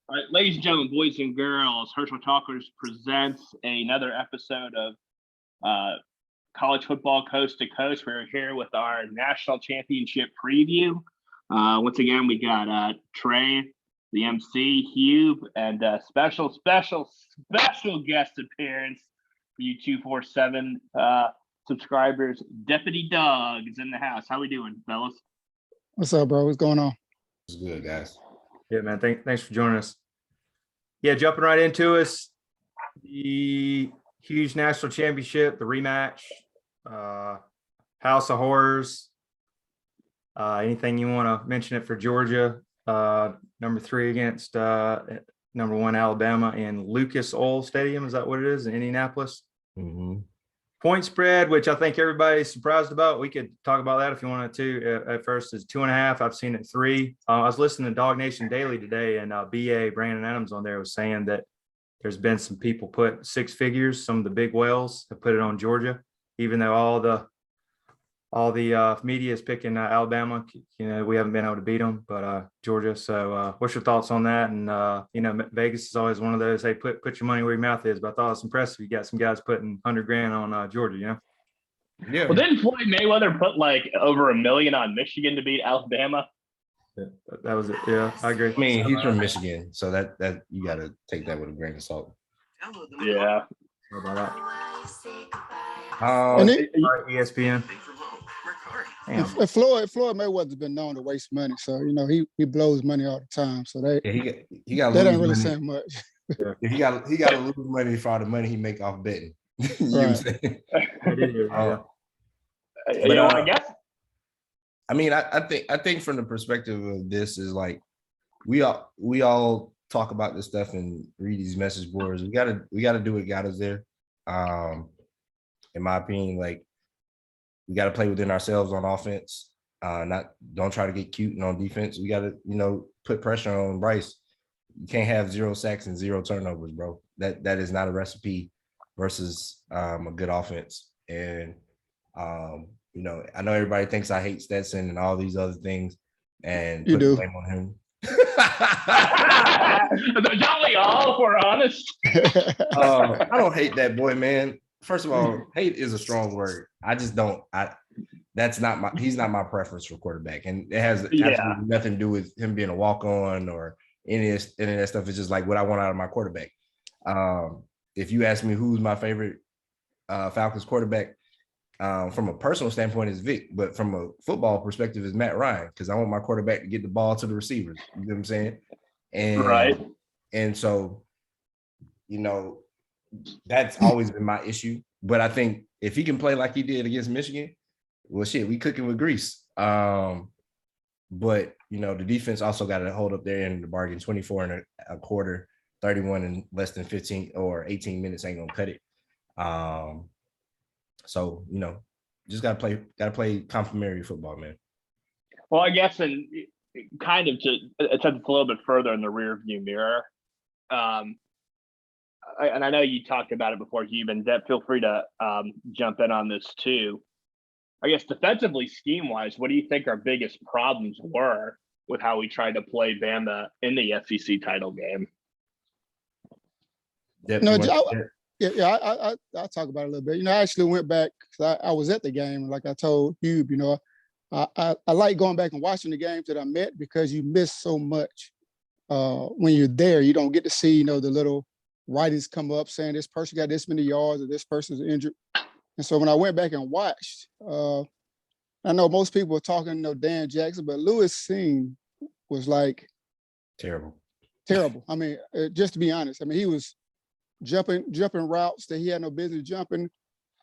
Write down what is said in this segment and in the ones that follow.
All right, ladies and gentlemen, boys and girls, Herschel Talkers presents another episode of college football coast to coast. We're here with our national championship preview. Once again, we got Trey, the MC, Hube, and special guest appearance for you 247 subscribers. Deputy Dawg is in the house. How we doing, fellas? What's up, bro? What's going on? It's good, guys. Yeah, man. Thanks for joining us. Yeah, jumping right into us, the huge national championship, the rematch, House of Horrors. Anything you want to mention it for Georgia? Number 3 against number 1 Alabama in Lucas Oil Stadium. Is that what it is in Indianapolis? Mm-hmm. Point spread, which I think everybody's surprised about. We could talk about that if you wanted to. At first, is 2.5. I've seen it 3. I was listening to Dog Nation Daily today, and BA Brandon Adams on there was saying that there's been some people put 6 figures. Some of the big whales have put it on Georgia, even though all the media is picking Alabama. You know, we haven't been able to beat them, but Georgia. So what's your thoughts on that? And, Vegas is always one of those, hey, put your money where your mouth is. But I thought it was impressive. You got some guys putting $100,000 on Georgia, you know? Yeah. Well, didn't Floyd Mayweather put like over $1 million on Michigan to beat Alabama? Yeah, that was it. Yeah, I agree. I mean, he's from Michigan, so that you got to take that with a grain of salt. Yeah. How about that? ESPN. And Floyd Mayweather's been known to waste money, so he blows money all the time. So he got that ain't really saying much. Yeah. He got to lose money for all the money he make off betting. You know what I'm saying? I guess. I mean, I think from the perspective of this is like we all talk about this stuff and read these message boards. We gotta do what got us there. In my opinion, like we got to play within ourselves on offense. Don't try to get cute and on defense. We got to put pressure on Bryce. You can't have 0 sacks and 0 turnovers, bro. That is not a recipe versus a good offense. And I know everybody thinks I hate Stetson and all these other things, and you do blame on him. Don't we all, if we're honest? I don't hate that boy, man. First of all, hate is a strong word. I just don't. He's not my preference for quarterback, and it has absolutely nothing to do with him being a walk-on or any of that stuff. It's just like what I want out of my quarterback. If you ask me who's my favorite Falcons quarterback, from a personal standpoint is Vic, but from a football perspective is Matt Ryan, because I want my quarterback to get the ball to the receivers. You know what I'm saying? And right. And so, that's always been my issue. But I think if he can play like he did against Michigan, well, shit, we cooking with grease. But the defense also got to hold up their end of the bargain. 24 and a quarter, 31 in less than 15 or 18 minutes ain't gonna cut it. So just gotta play complimentary football, man. Well, I guess, and kind of to it's a little bit further in the rear view mirror. And I know you talked about it before, Hube, and Deb, feel free to jump in on this too. I guess defensively, scheme-wise, what do you think our biggest problems were with how we tried to play Bama in the SEC title game? Deb, I'll talk about it a little bit. I actually went back because I was at the game, and like I told Hube, I like going back and watching the games that I met because you miss so much when you're there. You don't get to see, the little writings come up saying this person got this many yards or this person's injured. And so when I went back and watched, I know most people were talking, Dan Jackson, but Lewis Singh was like terrible. I mean, just to be honest, he was jumping routes that he had no business jumping.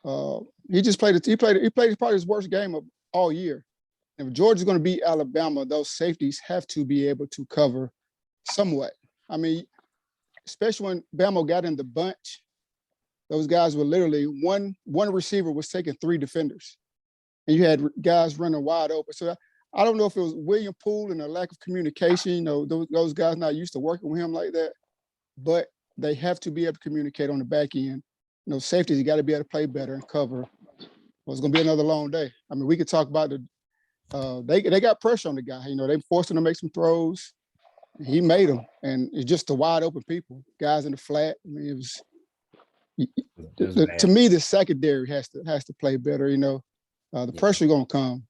He played probably his worst game of all year. If Georgia's going to beat Alabama, those safeties have to be able to cover somewhat. Especially when Bama got in the bunch, those guys were literally one receiver was taking 3 defenders, and you had guys running wide open. So I don't know if it was William Poole and a lack of communication. Those guys not used to working with him like that, but they have to be able to communicate on the back end. Safeties, you got to be able to play better and cover. Well, it's going to be another long day. We could talk about they got pressure on the guy. They forced him to make some throws. He made them, and it's just the wide open people, guys in the flat. I mean, it was to me the secondary has to play better. You know, the pressure gonna come.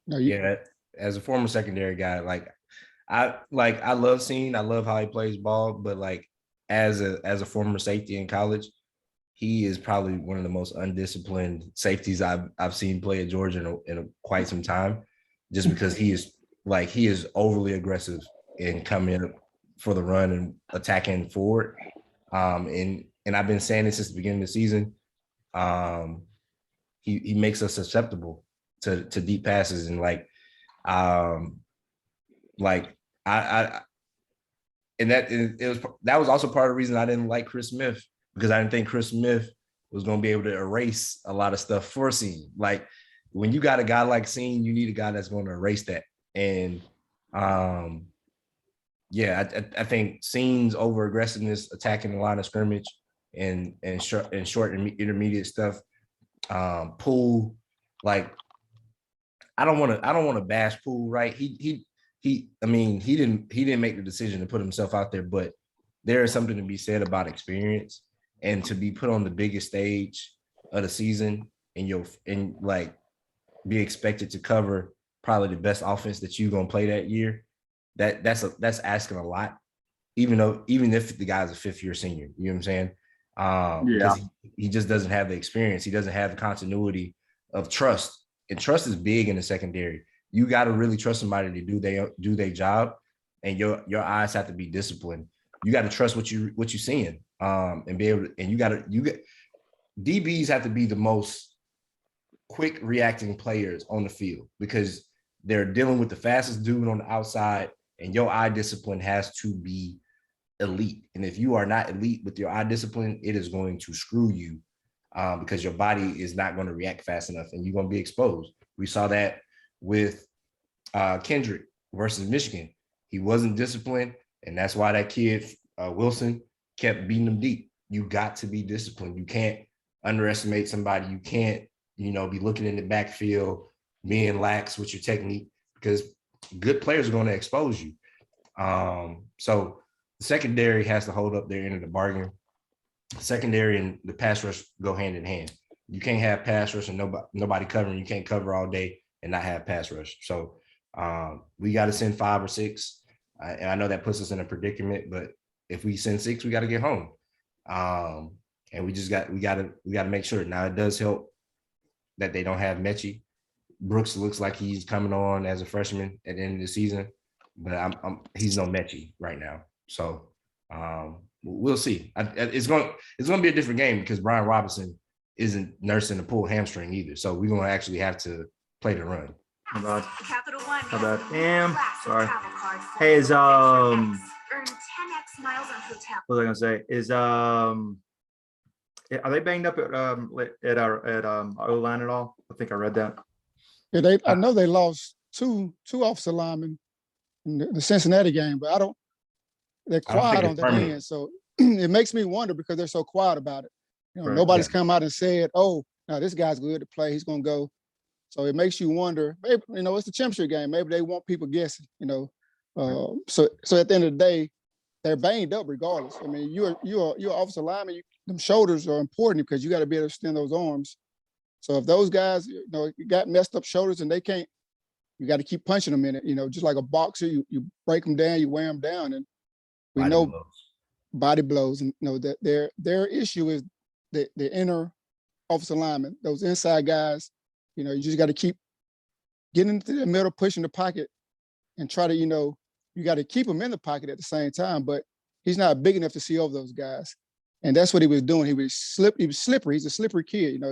Yeah, as a former secondary guy, I love how he plays ball, but like as a former safety in college, he is probably one of the most undisciplined safeties I've seen play at Georgia in quite some time, just because he is overly aggressive in coming up for the run and attacking forward. And I've been saying this since the beginning of the season. He makes us susceptible to deep passes, and that was also part of the reason I didn't like Chris Smith, because I didn't think Chris Smith was going to be able to erase a lot of stuff for Scene. Like when you got a guy like Scene, you need a guy that's going to erase that. And I think Scene's over aggressiveness, attacking the line of scrimmage and short and intermediate stuff. Poole, like I don't want to bash Poole, right? He didn't make the decision to put himself out there, but there is something to be said about experience, and to be put on the biggest stage of the season and be expected to cover probably the best offense that you're gonna play that year. That's asking a lot, even if the guy's a fifth-year senior. You know what I'm saying? Because he just doesn't have the experience. He doesn't have the continuity of trust, and trust is big in the secondary. You got to really trust somebody to do their job, and your eyes have to be disciplined. You got to trust what you're seeing, and be able to, and DBs have to be the most quick reacting players on the field, because they're dealing with the fastest dude on the outside, and your eye discipline has to be elite. And if you are not elite with your eye discipline, it is going to screw you, because your body is not going to react fast enough, and you're going to be exposed. We saw that with Kendrick versus Michigan. He wasn't disciplined, and that's why that kid Wilson kept beating him deep. You got to be disciplined. You can't underestimate somebody. You can't, be looking in the backfield, being lax with your technique, because good players are going to expose you. So the secondary has to hold up their end of the bargain. Secondary and the pass rush go hand in hand. You can't have pass rush and nobody covering. You can't cover all day and not have pass rush. So we got to send 5 or 6. And I know that puts us in a predicament, but if we send 6, we got to get home. And we got to make sure. Now it does help that they don't have Mechie. Brooks looks like he's coming on as a freshman at the end of the season, but he's no Mechie right now. So we'll see. It's going to be a different game, because Brian Robinson isn't nursing a pulled hamstring either. So we're going to actually have to play the run. How about him? Sorry. Hey, what was I gonna say? Are they banged up at O-line at all? I think I read that. Yeah, I know they lost two offensive linemen in the Cincinnati game, but they're quiet on the end. So it makes me wonder, because they're so quiet about it. Nobody's come out and said, "Oh, now this guy's good to play. He's gonna go." So it makes you wonder. Maybe it's the championship game. Maybe they want people guessing. So at the end of the day, they're banged up regardless. I mean, you're offensive lineman. Them shoulders are important, because you got to be able to extend those arms. So if those guys, got messed up shoulders and they can't, you got to keep punching them in it. Just like a boxer, you break them down, you wear them down, and we know body blows. And that their issue is the inner offensive lineman, those inside guys. You just got to keep getting into the middle, pushing the pocket, and try to, you got to keep him in the pocket at the same time. But he's not big enough to see over those guys. And that's what he was doing. He was slippery. He's a slippery kid.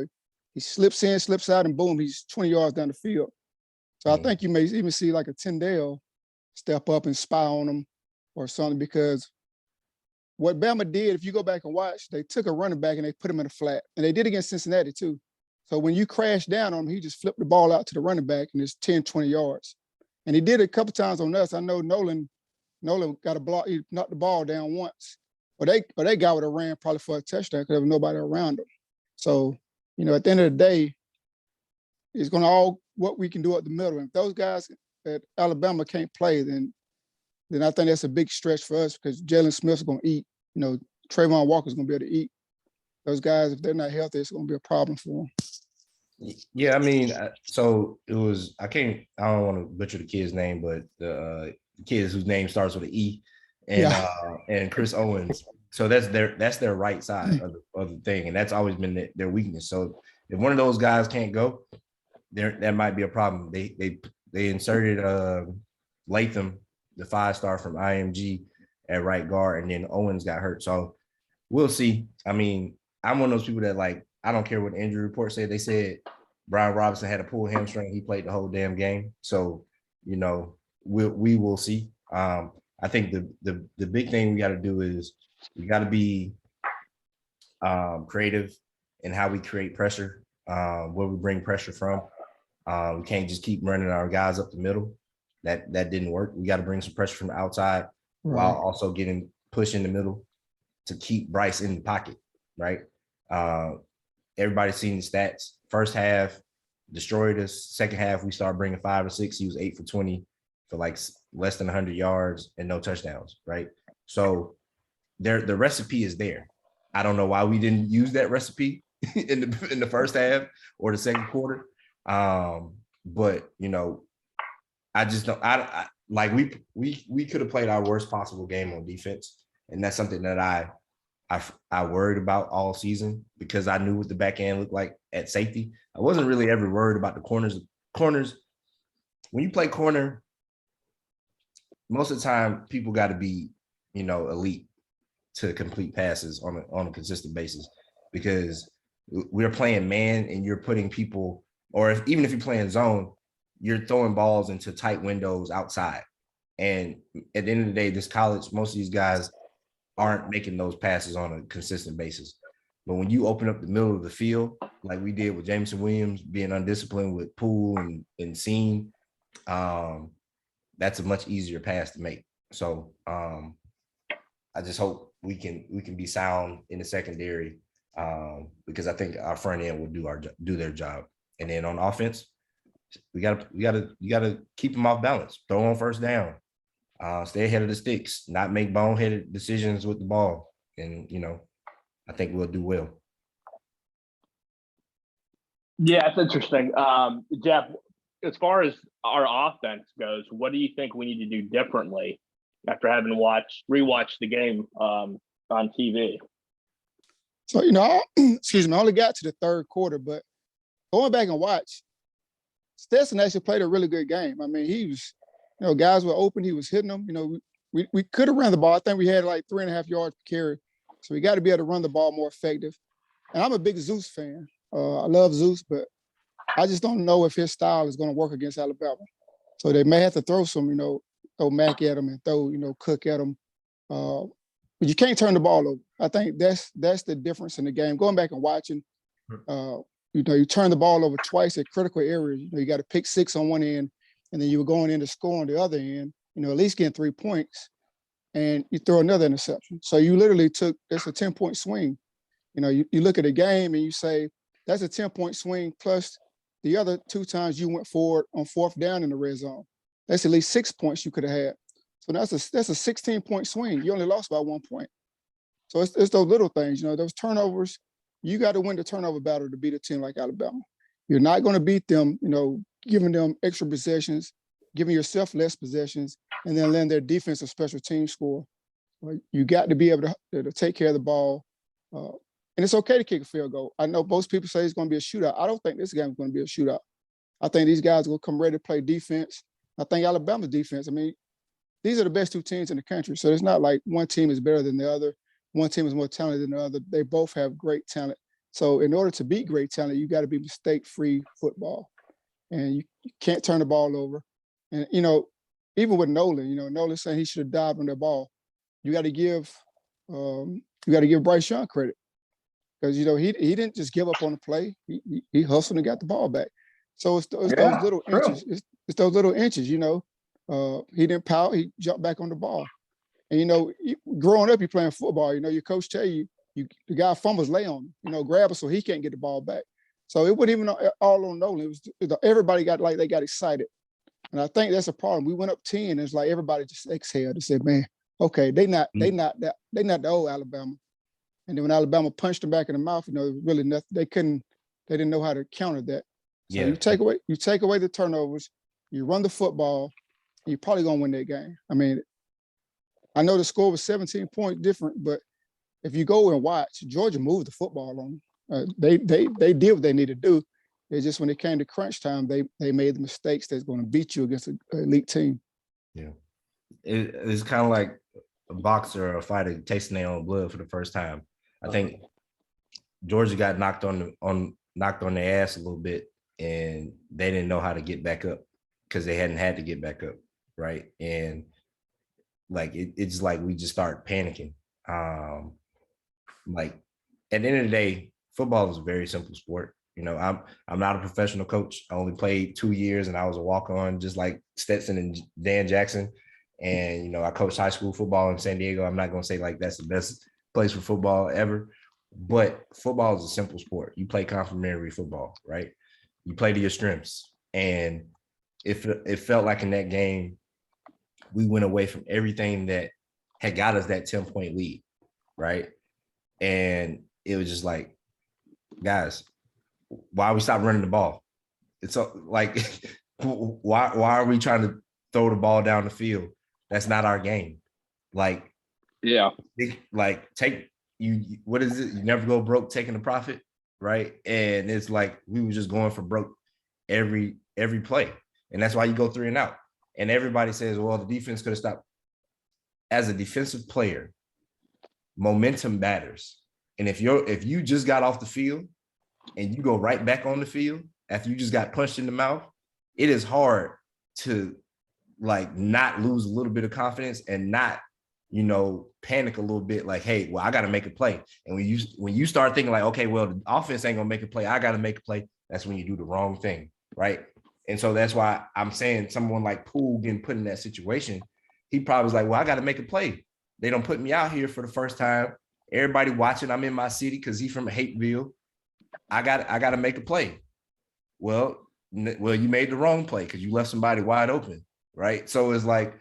He slips in, slips out, and boom, he's 20 yards down the field. So I think you may even see like a Tyndale step up and spy on him or something, because what Bama did, if you go back and watch, they took a running back and they put him in a flat. And they did against Cincinnati too. So when you crash down on him, he just flipped the ball out to the running back, and it's 10, 20 yards. And he did it a couple times on us. I know Nolan got a block. He knocked the ball down once. But they guy would have ran probably for a touchdown because there was nobody around him. So, at the end of the day, it's going to all what we can do at the middle. And if those guys at Alabama can't play, then then I think that's a big stretch for us because Jalen Smith's going to eat. You know, Trayvon Walker's going to be able to eat. Those guys, if they're not healthy, it's going to be a problem for them. Yeah, I mean, so it was. I don't want to butcher the kid's name, but the kids whose name starts with an E, and Chris Owens. So that's their right side of the thing, and that's always been their weakness. So if one of those guys can't go, that might be a problem. They inserted Latham, the 5-star from IMG, at right guard, and then Owens got hurt. So we'll see. I mean, I'm one of those people that, like, I don't care what the injury report said. They said Brian Robinson had a pulled hamstring. He played the whole damn game. So, you know, we will see. I think the big thing we got to do is we got to be creative in how we create pressure, where we bring pressure from. We can't just keep running our guys up the middle. That didn't work. We got to bring some pressure from the outside while also getting push in the middle to keep Bryce in the pocket, right? Everybody's seen the stats. First half destroyed us. Second half, we started bringing 5 or 6. He was 8 for 20 for like less than 100 yards and no touchdowns, right? So the recipe is there. I don't know why we didn't use that recipe in the first half or the second quarter. But you know, I just don't. I like we could have played our worst possible game on defense, and that's something that I worried about all season because I knew what the back end looked like at safety. I wasn't really ever worried about the corners. Corners, when you play corner, most of the time people got to be, you know, elite to complete passes on a consistent basis because we're playing man and you're putting people, or even if you're playing zone, you're throwing balls into tight windows outside. And at the end of the day, this college, most of these guys aren't making those passes on a consistent basis. But when you open up the middle of the field, like we did with Jameson Williams being undisciplined with Poole and Scene, that's a much easier pass to make. So I just hope we can be sound in the secondary because I think our front end will do their job. And then on offense, you gotta keep them off balance. Throw on first down. Stay ahead of the sticks, not make boneheaded decisions with the ball. And, you know, I think we'll do well. Yeah, it's interesting. Jeff, as far as our offense goes, what do you think we need to do differently after having rewatched the game on TV? So, you know, excuse me, I only got to the third quarter, but going back and watch, Stetson actually played a really good game. I mean, he was, you know, guys were open. He was hitting them. You know, we could have run the ball. I think we had like 3.5 yards per carry. So we got to be able to run the ball more effective. And I'm a big Zeus fan. I love Zeus, but I just don't know if his style is going to work against Alabama. So they may have to throw some, you know, throw Mack at him and throw, you know, Cook at him. But you can't turn the ball over. I think that's the difference in the game. Going back and watching, you know, you turn the ball over twice at critical areas. You know, you got to pick 6 on one end, and then you were going in to score on the other end, you know, at least getting 3 points, and you throw another interception. So you literally that's a 10-point swing. You know, you look at the game and you say, that's a 10-point swing plus the other 2 times you went forward on 4th down in the red zone. That's at least 6 points you could have had. So that's a 16-point swing. You only lost by 1 point. So it's those little things, you know, those turnovers. You got to win the turnover battle to beat a team like Alabama. You're not going to beat them, you know, giving them extra possessions, giving yourself less possessions, and then letting their defensive special team score. You got to be able to take care of the ball. And it's okay to kick a field goal. I know most people say it's going to be a shootout. I don't think this game is going to be a shootout. I think these guys will come ready to play defense. I think Alabama's defense, I mean, these are the best 2 teams in the country. So it's not like one team is better than the other. One team is more talented than the other. They both have great talent. So in order to beat great talent, you got to be mistake-free football. And you can't turn the ball over. And, you know, even with Nolan, you know, Nolan saying he should have dived on that ball. You got to give Bryce Young credit. Because, you know, he didn't just give up on the play. He hustled and got the ball back. So it's those little inches. It's those little inches, you know. He didn't pout. He jumped back on the ball. And, you know, growing up, you're playing football. You know, your coach tell you, the guy fumbles, lay on him, you know, grab it so he can't get the ball back. So it wasn't even all on Nolan. It was everybody got excited And I think that's a problem. We went up 10, and it's like everybody just exhaled and said, man, okay, they not the old Alabama. And then when Alabama punched them back in the mouth, you know, it was really nothing. They didn't know how to counter that. So Yeah. you take away the turnovers, you run the football, you're probably gonna win that game. I mean, I know the score was 17 points different, but if you go and watch, Georgia moved the football on them. They did what they needed to do. It's just when it came to crunch time, they made the mistakes that's going to beat you against an elite team. Yeah. It's kind of like a boxer or a fighter tasting their own blood for the first time. I think Georgia got knocked on their ass a little bit, and they didn't know how to get back up because they hadn't had to get back up, right? And like it's like we just start panicking. Like at the end of the day, football is a very simple sport. You know, I'm not a professional coach. I only played 2 years, and I was a walk-on, just like Stetson and Dan Jackson. And you know, I coached high school football in San Diego. I'm not gonna say like that's the best place for football ever, but football is a simple sport. You play complementary football, right? You play to your strengths. And if it felt like in that game, we went away from everything that had got us that 10-point lead, right? And it was just like, guys, why we stop running the ball? It's like, why are we trying to throw the ball down the field? That's not our game. Like, yeah, like take you. What is it? You never go broke taking the profit, right? And it's like we were just going for broke every play, and that's why you go 3 and out. And everybody says, well, the defense could have stopped. As a defensive player, momentum matters. And if you just got off the field and you go right back on the field after you just got punched in the mouth, it is hard to like not lose a little bit of confidence and not, you know, panic a little bit like, hey, well, I got to make a play. And when you start thinking like, okay, well, the offense ain't gonna make a play, I got to make a play, that's when you do the wrong thing, right? And so that's why I'm saying someone like Poole getting put in that situation, he probably was like, well, I got to make a play. They don't put me out here for the first time. Everybody watching, I'm in my city because he's from Hateville. I got to make a play. Well, you made the wrong play because you left somebody wide open, right? So it's like,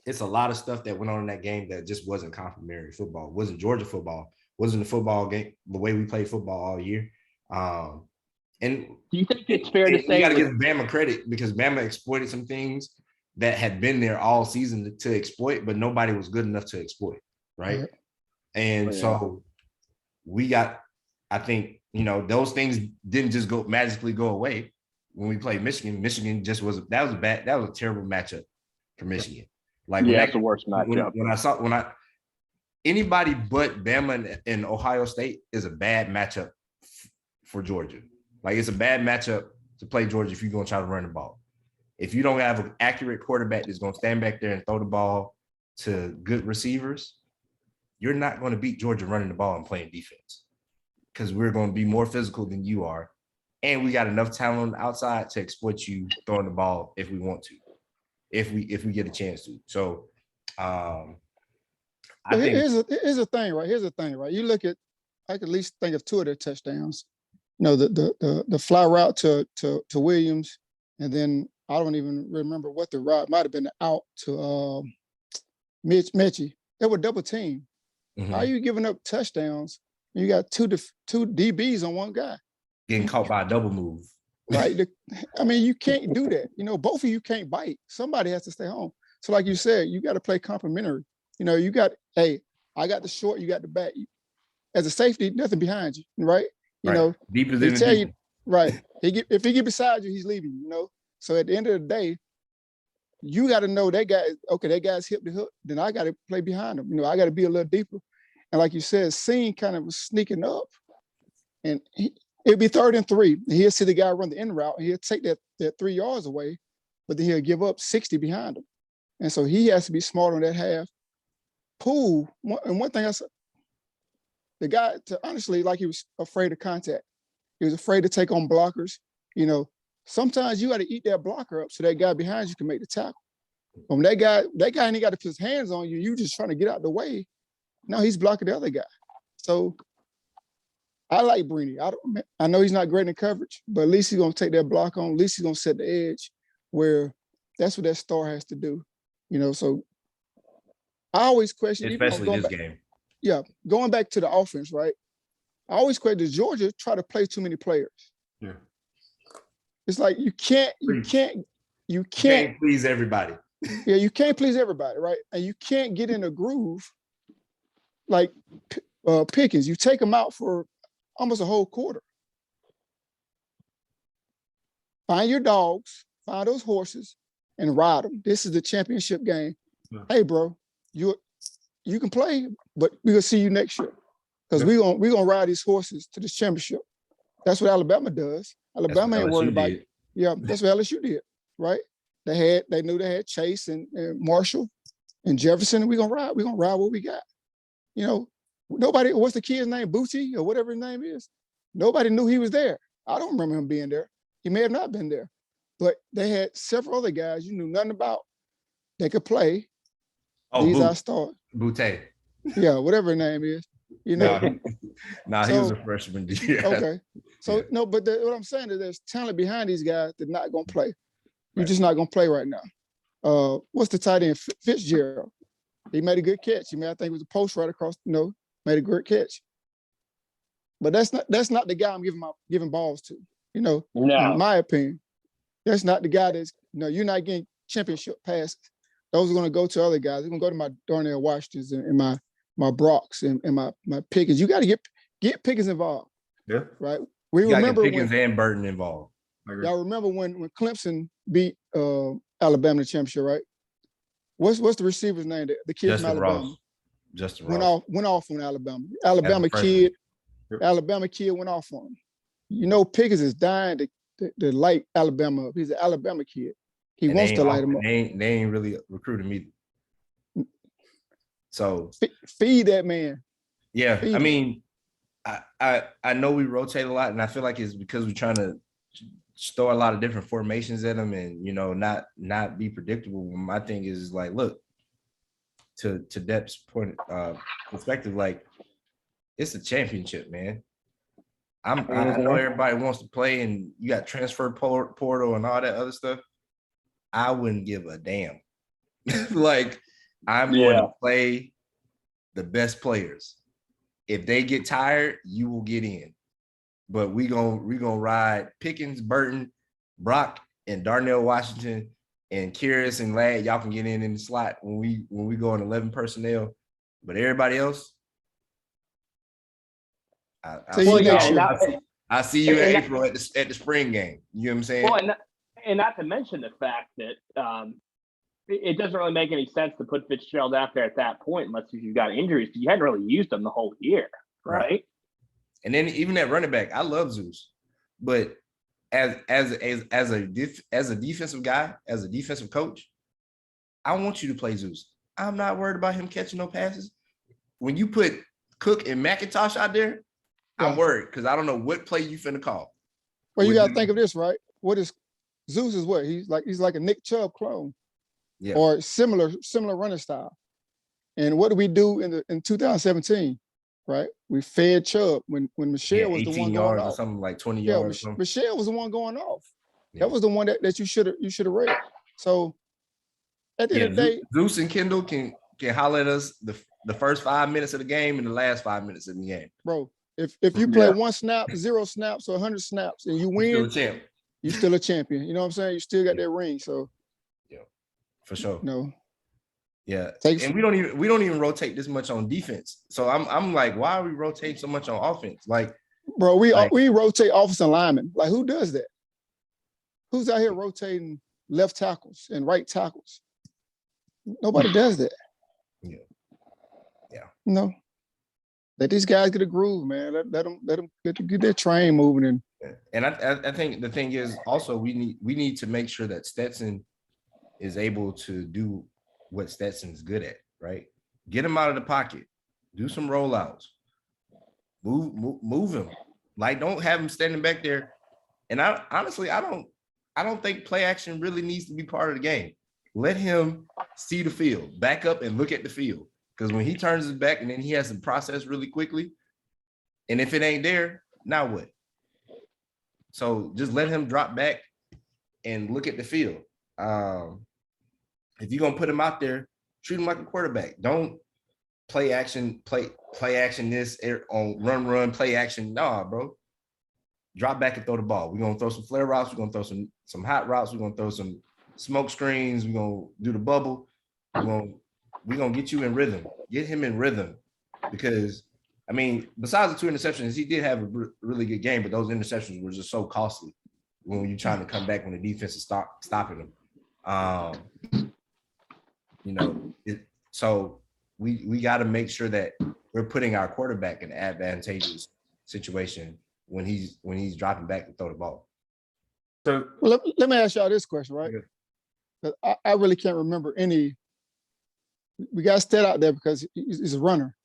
it's a lot of stuff that went on in that game that just wasn't complimentary football. It wasn't Georgia football. It wasn't the football game, the way we played football all year. And do you think it's fair to say you got to give Bama credit because Bama exploited some things that had been there all season to exploit, but nobody was good enough to exploit, right? Yeah. And so we got, I think, you know, those things didn't just magically go away when we played Michigan. Michigan just was a terrible matchup for Michigan. Like, that's the worst matchup. When anybody but Bama and Ohio State is a bad matchup for Georgia. Like, it's a bad matchup to play Georgia if you're going to try to run the ball. If you don't have an accurate quarterback that's going to stand back there and throw the ball to good receivers, you're not going to beat Georgia running the ball and playing defense because we're going to be more physical than you are. And we got enough talent on the outside to exploit you throwing the ball if we want to, if we get a chance to. So I think here's the thing, right? You look at, I could at least think of 2 of their touchdowns. You know, the fly route to Williams, and then I don't even remember what the route might have been out to Mechie. They were double team. Mm-hmm. How are you giving up touchdowns? You got two DBs on one guy. Getting caught by a double move. Right. I mean, you can't do that. You know, both of you can't bite. Somebody has to stay home. So like you said, you got to play complementary. You know, I got the short, you got the back. As a safety, nothing behind you, right? You know, deeper they than tell you, right. If he get beside you, he's leaving, you know? So at the end of the day, you got to know that guy's hip to hook, then I got to play behind him. You know, I got to be a little deeper. And like you said, Seen kind of was sneaking up, and it'd be 3rd and 3. And he'll see the guy run the end route, and he'll take that 3 yards away, but then he'll give up 60 behind him. And so he has to be smart on that half. Poole, and one thing I said, the guy, honestly, like he was afraid of contact. He was afraid to take on blockers. You know, sometimes you got to eat that blocker up so that guy behind you can make the tackle. When that guy ain't got to put his hands on you, you just trying to get out the way. No, he's blocking the other guy. So I like Brini. I know he's not great in coverage, but at least he's gonna take that block on. At least he's gonna set the edge where that's what that star has to do. So I always question, especially this game. Yeah, going back to the offense, right? I always question, does Georgia try to play too many players? Yeah. It's like you can't please everybody. Yeah, you can't please everybody, right? And you can't get in a groove like Pickens. You take them out for almost a whole quarter. Find your dogs, find those horses, and ride them. This is the championship game. Yeah. Hey, bro, you can play, but we'll see you next year. Because we're gonna ride these horses to this championship. That's what Alabama does. Alabama ain't worried about it. Yeah, that's what LSU did, right? They knew they had Chase and Marshall and Jefferson, and we're gonna ride what we got. Nobody, what's the kid's name? Booty or whatever his name is. Nobody knew he was there. I don't remember him being there. He may have not been there. But they had several other guys you knew nothing about. They could play. Oh, these are stars. Booty. Yeah, whatever his name is. He was a freshman. Yeah. Okay. So, no, but what I'm saying is there's talent behind these guys that are not going to play. You're just not going to play right now. What's the tight end? Fitzgerald. He made a good catch. I think it was a post right across, made a great catch. But that's not the guy I'm giving balls to, no. In my opinion. That's not the guy you're not getting championship passes. Those are going to go to other guys. They're going to go to my Darnell Washingtons and my Brocks and my Pickens. You got to get Pickens involved. Yeah. Right. We remember Pickens and Burton involved. Y'all remember when Clemson beat Alabama in the championship, right? What's the receiver's name? The kid Justin from Alabama. Ross. Justin Ross. Went off on Alabama. Alabama kid went off on him. Pickens is dying to light Alabama up. He's an Alabama kid. He wants to light him up. They ain't really recruited me. So feed that man. Yeah, I mean, I know we rotate a lot, and I feel like it's because we're trying to throw a lot of different formations at him, and not be predictable. My thing is like, look, to Depp's point perspective, like it's a championship, man. I know everybody wants to play, and you got transfer portal and all that other stuff. I wouldn't give a damn. Like, I'm going to play the best players. If they get tired, you will get in. But we gonna ride Pickens, Burton, Brock, and Darnell Washington, and Kyrus and Ladd. Y'all can get in the slot when we go in 11 personnel. But everybody else, I see you in April at the spring game. You know what I'm saying? Well, and not to mention the fact that it doesn't really make any sense to put Fitzgerald out there at that point unless you've got injuries, because you hadn't really used him the whole year, right? And then even at running back, I love Zeus, but as a defensive guy, as a defensive coach, I want you to play Zeus. I'm not worried about him catching no passes. When you put Cook and McIntosh out there, I'm worried because I don't know what play you finna call. Well, you got to think of this, right? What is Zeus is what? He's like a Nick Chubb clone, or similar running style. And what did we do in 2017? Right, we fed Chubb when Michelle was the one going off. Or something like 20 yards. Yeah, Michelle was the one going off. Yeah. That was the one that you should have read. So at the end of the day, Zeus and Kendall can holler at us the first 5 minutes of the game and the last 5 minutes of the game. Bro, if you play 1 snap, 0 snaps, or 100 snaps, and you win, you're still a champion. You know what I'm saying? You still got that ring. So for sure. No. Yeah, and we don't even rotate this much on defense. So I'm like, why are we rotating so much on offense? Like, bro, we rotate offensive linemen. Like, who does that? Who's out here rotating left tackles and right tackles? Nobody does that. Yeah. No. Let these guys get a groove, man. Let them get their train moving. And I think the thing is also we need to make sure that Stetson is able to do what Stetson's good at, right? Get him out of the pocket, do some rollouts, move him. Like, don't have him standing back there. And I don't think play action really needs to be part of the game. Let him see the field, back up and look at the field. Because when he turns his back and then he has to process really quickly, and if it ain't there, now what? So just let him drop back and look at the field. if you're gonna put him out there, treat him like a quarterback. Don't play action this on run, play action. Nah, bro. Drop back and throw the ball. We're gonna throw some flare routes, we're gonna throw some hot routes, we're gonna throw some smoke screens, we're gonna do the bubble. We're gonna get you in rhythm, get him in rhythm. Because I mean, besides the 2 interceptions, he did have a really good game, but those interceptions were just so costly when you're trying to come back when the defense is stopping them. So we got to make sure that we're putting our quarterback in an advantageous situation when he's dropping back to throw the ball. So Well, let me ask y'all this question, right? I really can't remember any. We got Stead out there because he's a runner.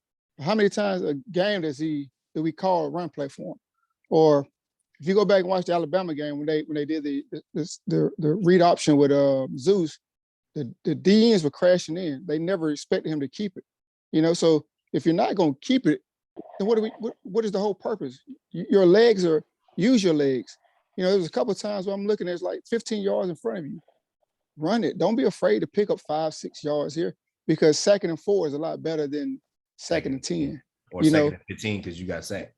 How many times a game did we call a run play for him? Or if you go back and watch the Alabama game when they did the read option with Zeus, the DNs were crashing in. They never expected him to keep it. So if you're not going to keep it, then what is the whole purpose? Your legs use your legs. There was a couple of times where I'm looking, there's like 15 yards in front of you. Run it. Don't be afraid to pick up 5-6 yards here, because 2nd and 4 is a lot better than 2nd and 10. Or 2nd and 15 because you got sacked.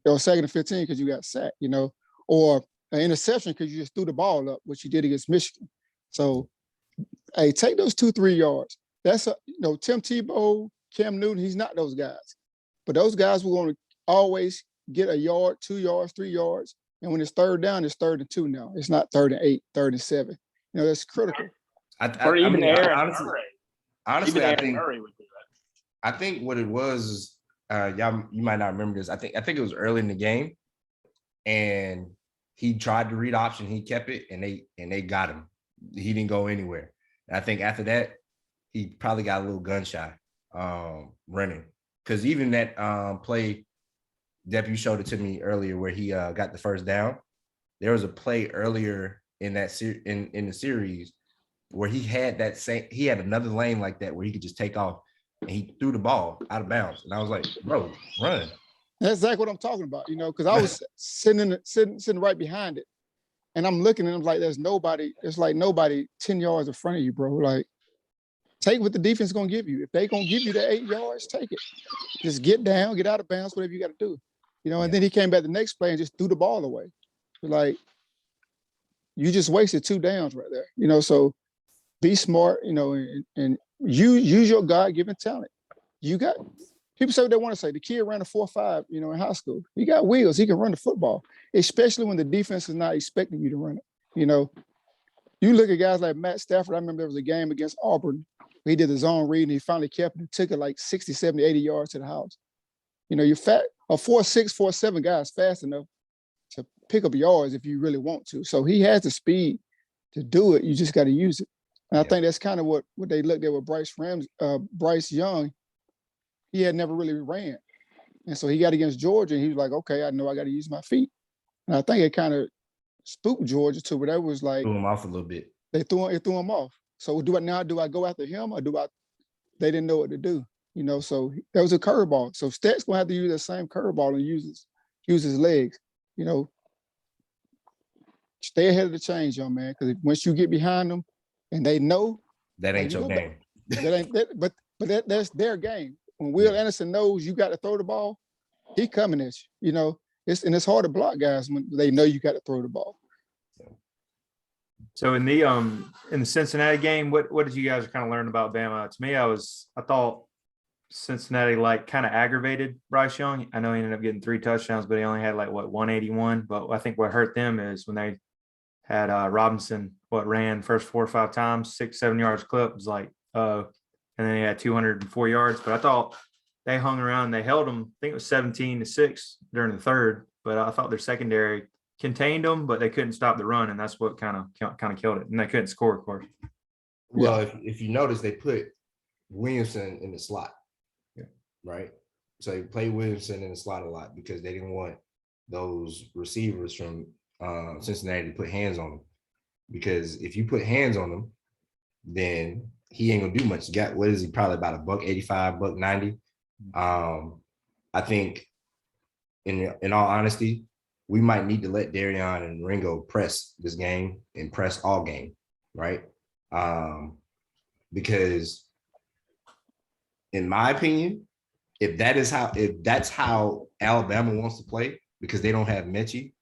Or 2nd and 15 because you got sacked, or an interception because you just threw the ball up, which you did against Michigan. So, hey, take those 2-3 yards. That's Tim Tebow, Cam Newton, he's not those guys. But those guys will going to always get a yard, 2 yards, 3 yards. And when it's 3rd down, it's 3rd and 2 now. It's not 3rd and 8, 3rd and 7. That's critical. Or even Aaron honestly, Murray. Honestly, Even I Aaron think Murray would do that. I think what it was, y'all, you might not remember this. I think it was early in the game, and he tried to read option. He kept it, and they got him. He didn't go anywhere. And I think after that, he probably got a little gun shy running, because even that play, Dep, you showed it to me earlier where he got the 1st down. There was a play earlier in that in the series where he had another lane like that where he could just take off, and he threw the ball out of bounds. And I was like, bro, run. That's exactly what I'm talking about, because I was sitting right behind it. And I'm looking and I'm like, there's like nobody 10 yards in front of you, bro. Like, take what the defense is going to give you. If they're going to give you the 8 yards, take it. Just get down, get out of bounds, whatever you got to do. And then he came back the next play and just threw the ball away. Like, you just wasted 2 downs right there. So be smart, and use your God-given talent. You got people say what they want to say. The kid ran a 4.5, in high school. He got wheels. He can run the football, especially when the defense is not expecting you to run it. You look at guys like Matt Stafford. I remember there was a game against Auburn. He did the zone read, and he finally kept it and took it like 60, 70, 80 yards to the house. You're fat. A 4.6, 4.7 guy is fast enough to pick up yards if you really want to. So he has the speed to do it. You just got to use it. And I think that's kind of what they looked at with Bryce Young. He had never really ran. And so he got against Georgia, and he was like, okay, I know I got to use my feet. And I think it kind of spooked Georgia to where they was like, threw him off a little bit. It threw him off. So do I go after him, or they didn't know what to do, so that was a curveball. So Stet's going to have to use that same curveball and use his legs, Stay ahead of the change, young man, because once you get behind them and they know. That ain't your game. That's their game. When Will Anderson knows you got to throw the ball, he coming at you, it's hard to block guys when they know you got to throw the ball. So in the Cincinnati game, what did you guys kind of learn about Bama? To me, I thought Cincinnati kind of aggravated Bryce Young. I know he ended up getting 3 touchdowns, but he only had 181. But I think what hurt them is when they had Robinson ran first 4 or 5 times, 6-7 yards clip. It was and then he had 204 yards. But I thought they hung around. They held them. I think it was 17-6 during the 3rd. But I thought their secondary contained them, but they couldn't stop the run, and that's what kind of killed it. And they couldn't score, of course. Well, if you notice, they put Williamson in the slot, right? So they play Williamson in the slot a lot because they didn't want those receivers from Cincinnati to put hands on them. Because if you put hands on them, then he ain't gonna do much. What is he? Probably about $185, $190. I think, in all honesty, we might need to let Darion and Ringo press this game and press all game, right? Because in my opinion, if that's how Alabama wants to play, because they don't have Mechie,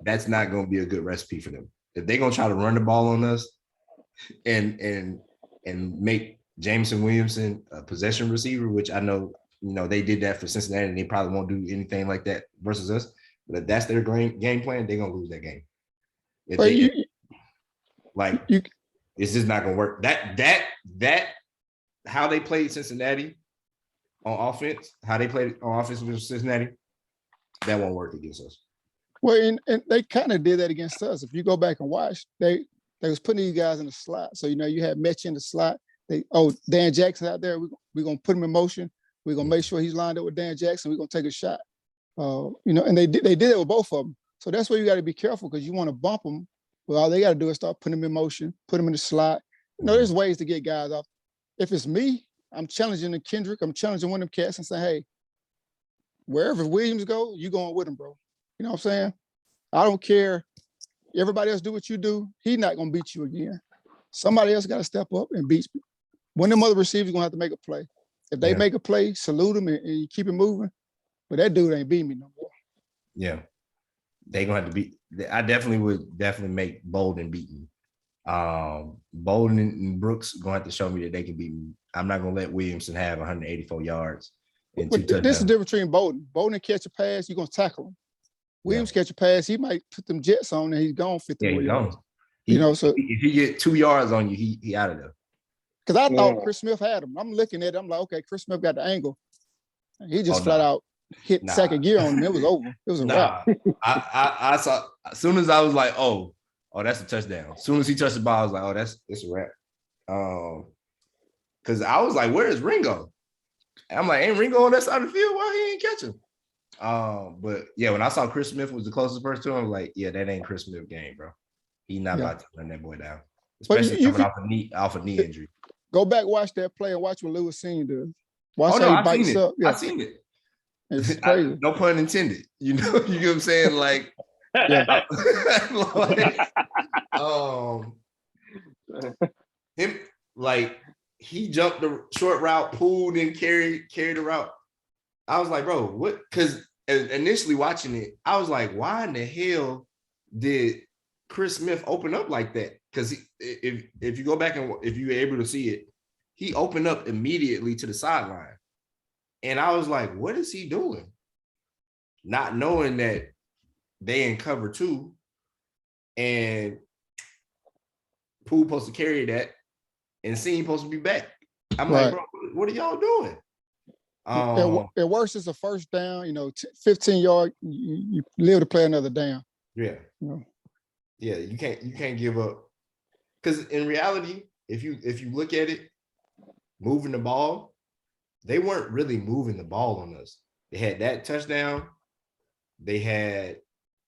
that's not going to be a good recipe for them. If they're going to try to run the ball on us and make Jameson Williamson a possession receiver, which I know, they did that for Cincinnati and they probably won't do anything like that versus us. But if that's their game plan, they're going to lose that game. It's just not going to work. That how they played Cincinnati on offense, how they played on offense with Cincinnati, that won't work against us. Well, and they kind of did that against us. If you go back and watch, they was putting these guys in the slot. So, you had Mechie in the slot. Dan Jackson out there, we're going to put him in motion. We're going to make sure he's lined up with Dan Jackson. We're going to take a shot. And they did it with both of them. So that's where you got to be careful because you want to bump them. Well, all they got to do is start putting them in motion, put them in the slot. There's ways to get guys off. If it's me, I'm challenging the Kendrick. I'm challenging one of them cats and saying, hey, wherever Williams go, you going with him, bro. You know what I'm saying? I don't care. Everybody else do what you do. He's not going to beat you again. Somebody else got to step up and beat you. One of them other receivers going to have to make a play. If they make a play, salute them and you keep it moving. But that dude ain't beat me no more. Yeah. They going to have to beat. I would make Bolden beat me. Bolden and Brooks going to have to show me that they can beat me. I'm not going to let Williamson have 184 yards. But this is the difference between Bolden. Bolden catch a pass, you're going to tackle him. Williams catch a pass, he might put them jets on and he's gone 50 more yards. So if he get 2 yards on you, he out of there. Because I thought Chris Smith had him. I'm looking at it, I'm like, okay, Chris Smith got the angle. He just flat out hit second gear on him. It was over. It was a wrap. I saw, as soon as I was like, oh, that's a touchdown. As soon as he touched the ball, I was like, it's a wrap. Because I was like, where is Ringo? And I'm like, ain't Ringo on that side of the field? Why he ain't catching? But yeah, when I saw Chris Smith was the closest person to him, I was like, yeah, that ain't Chris Smith game, bro. He not about to run that boy down, especially coming off a knee injury. Go back, watch that play, and watch what Lewis Seen does. Watch how he bites up. Yeah. I seen it. It's crazy. No pun intended. You get what I'm saying? Like, him, like, he jumped the short route, pulled and carried the route. I was like, bro, what? Because initially watching it, I was like, why in the hell did Chris Smith open up like that? Because if you go back and if you're able to see it, he opened up immediately to the sideline. And I was like, what is he doing? Not knowing that they in cover 2 and Poole supposed to carry that and Seen supposed to be back. I'm like, bro, what are y'all doing? At worst, it's a first down, 15 yard, you live to play another down. Yeah. Yeah, you can't give up. Because in reality, if you look at it, moving the ball, they weren't really moving the ball on us. They had that touchdown. They had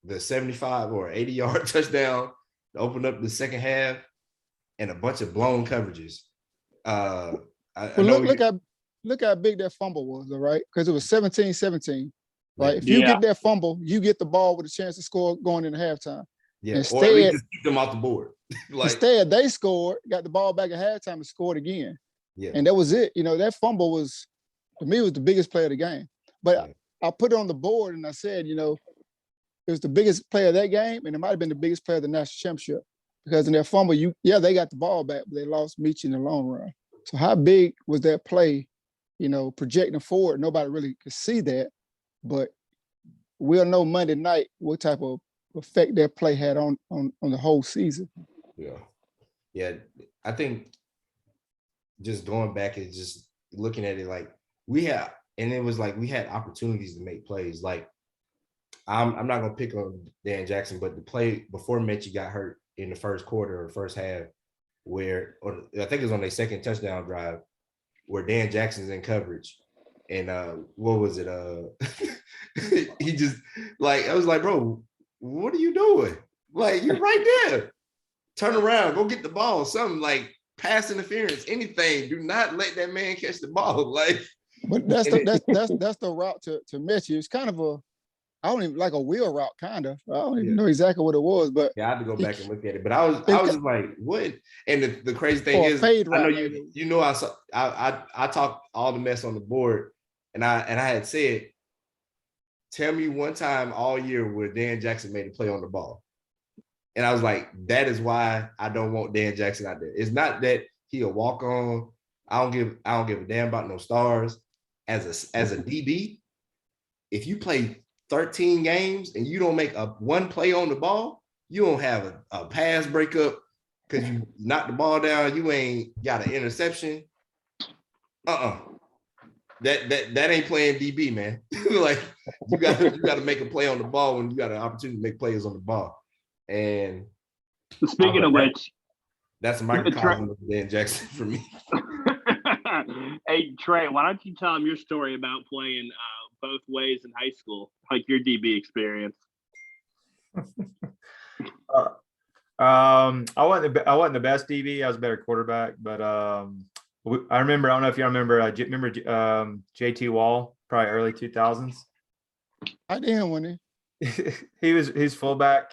the 75 or 80 yard touchdown to open up the second half and a bunch of blown coverages. Look how big that fumble was, all right? Because it was 17-17, right? If you get that fumble, you get the ball with a chance to score going into halftime. Yeah, instead, or at least just keep them off the board. Instead, they scored, got the ball back at halftime and scored again. Yeah. And that was it. That fumble was, to me, was the biggest play of the game. But I put it on the board and I said, it was the biggest play of that game, and it might have been the biggest play of the national championship. Because in that fumble, they got the ball back, but they lost Meechie in the long run. So how big was that play, projecting forward? Nobody really could see that. But we'll know Monday night what type of effect that play had on the whole season. Yeah. I think just going back and just looking at it, like we had opportunities to make plays. Like I'm not gonna pick on Dan Jackson, but the play before Mechie got hurt in the first quarter or first half, or I think it was on their second touchdown drive, where Dan Jackson's in coverage, and what was it? He just I was like, bro, what are you doing? Like, you're right there. Turn around, go get the ball, something like pass interference, anything. Do not let that man catch the ball. Like, but that's the route to Mechie. It's kind of I don't even like a wheel route, kind of. I don't even Yeah. know exactly what it was, but Yeah, I had to go he- back and look at it. But I was just like, what? And the crazy thing or a is, fade I know route, you maybe. you know I talked all the mess on the board, and I had said, tell me one time all year where Dan Jackson made a play on the ball. And I was like, that is why I don't want Dan Jackson out there. It's not that he'll walk on. I don't give a damn about no stars. As a DB, if you play 13 games and you don't make one play on the ball, you don't have a pass breakup because you knocked the ball down, you ain't got an interception. That ain't playing DB, man. Like you gotta make a play on the ball when you got an opportunity to make plays on the ball. And Speaking of which, that's a microcosm of Dan Jackson for me. Hey Trey, why don't you tell him your story about playing both ways in high school, like your DB experience? I wasn't the best DB. I was a better quarterback, but I remember. I don't know if you remember. JT Wall, probably early 2000s. I didn't win He's fullback,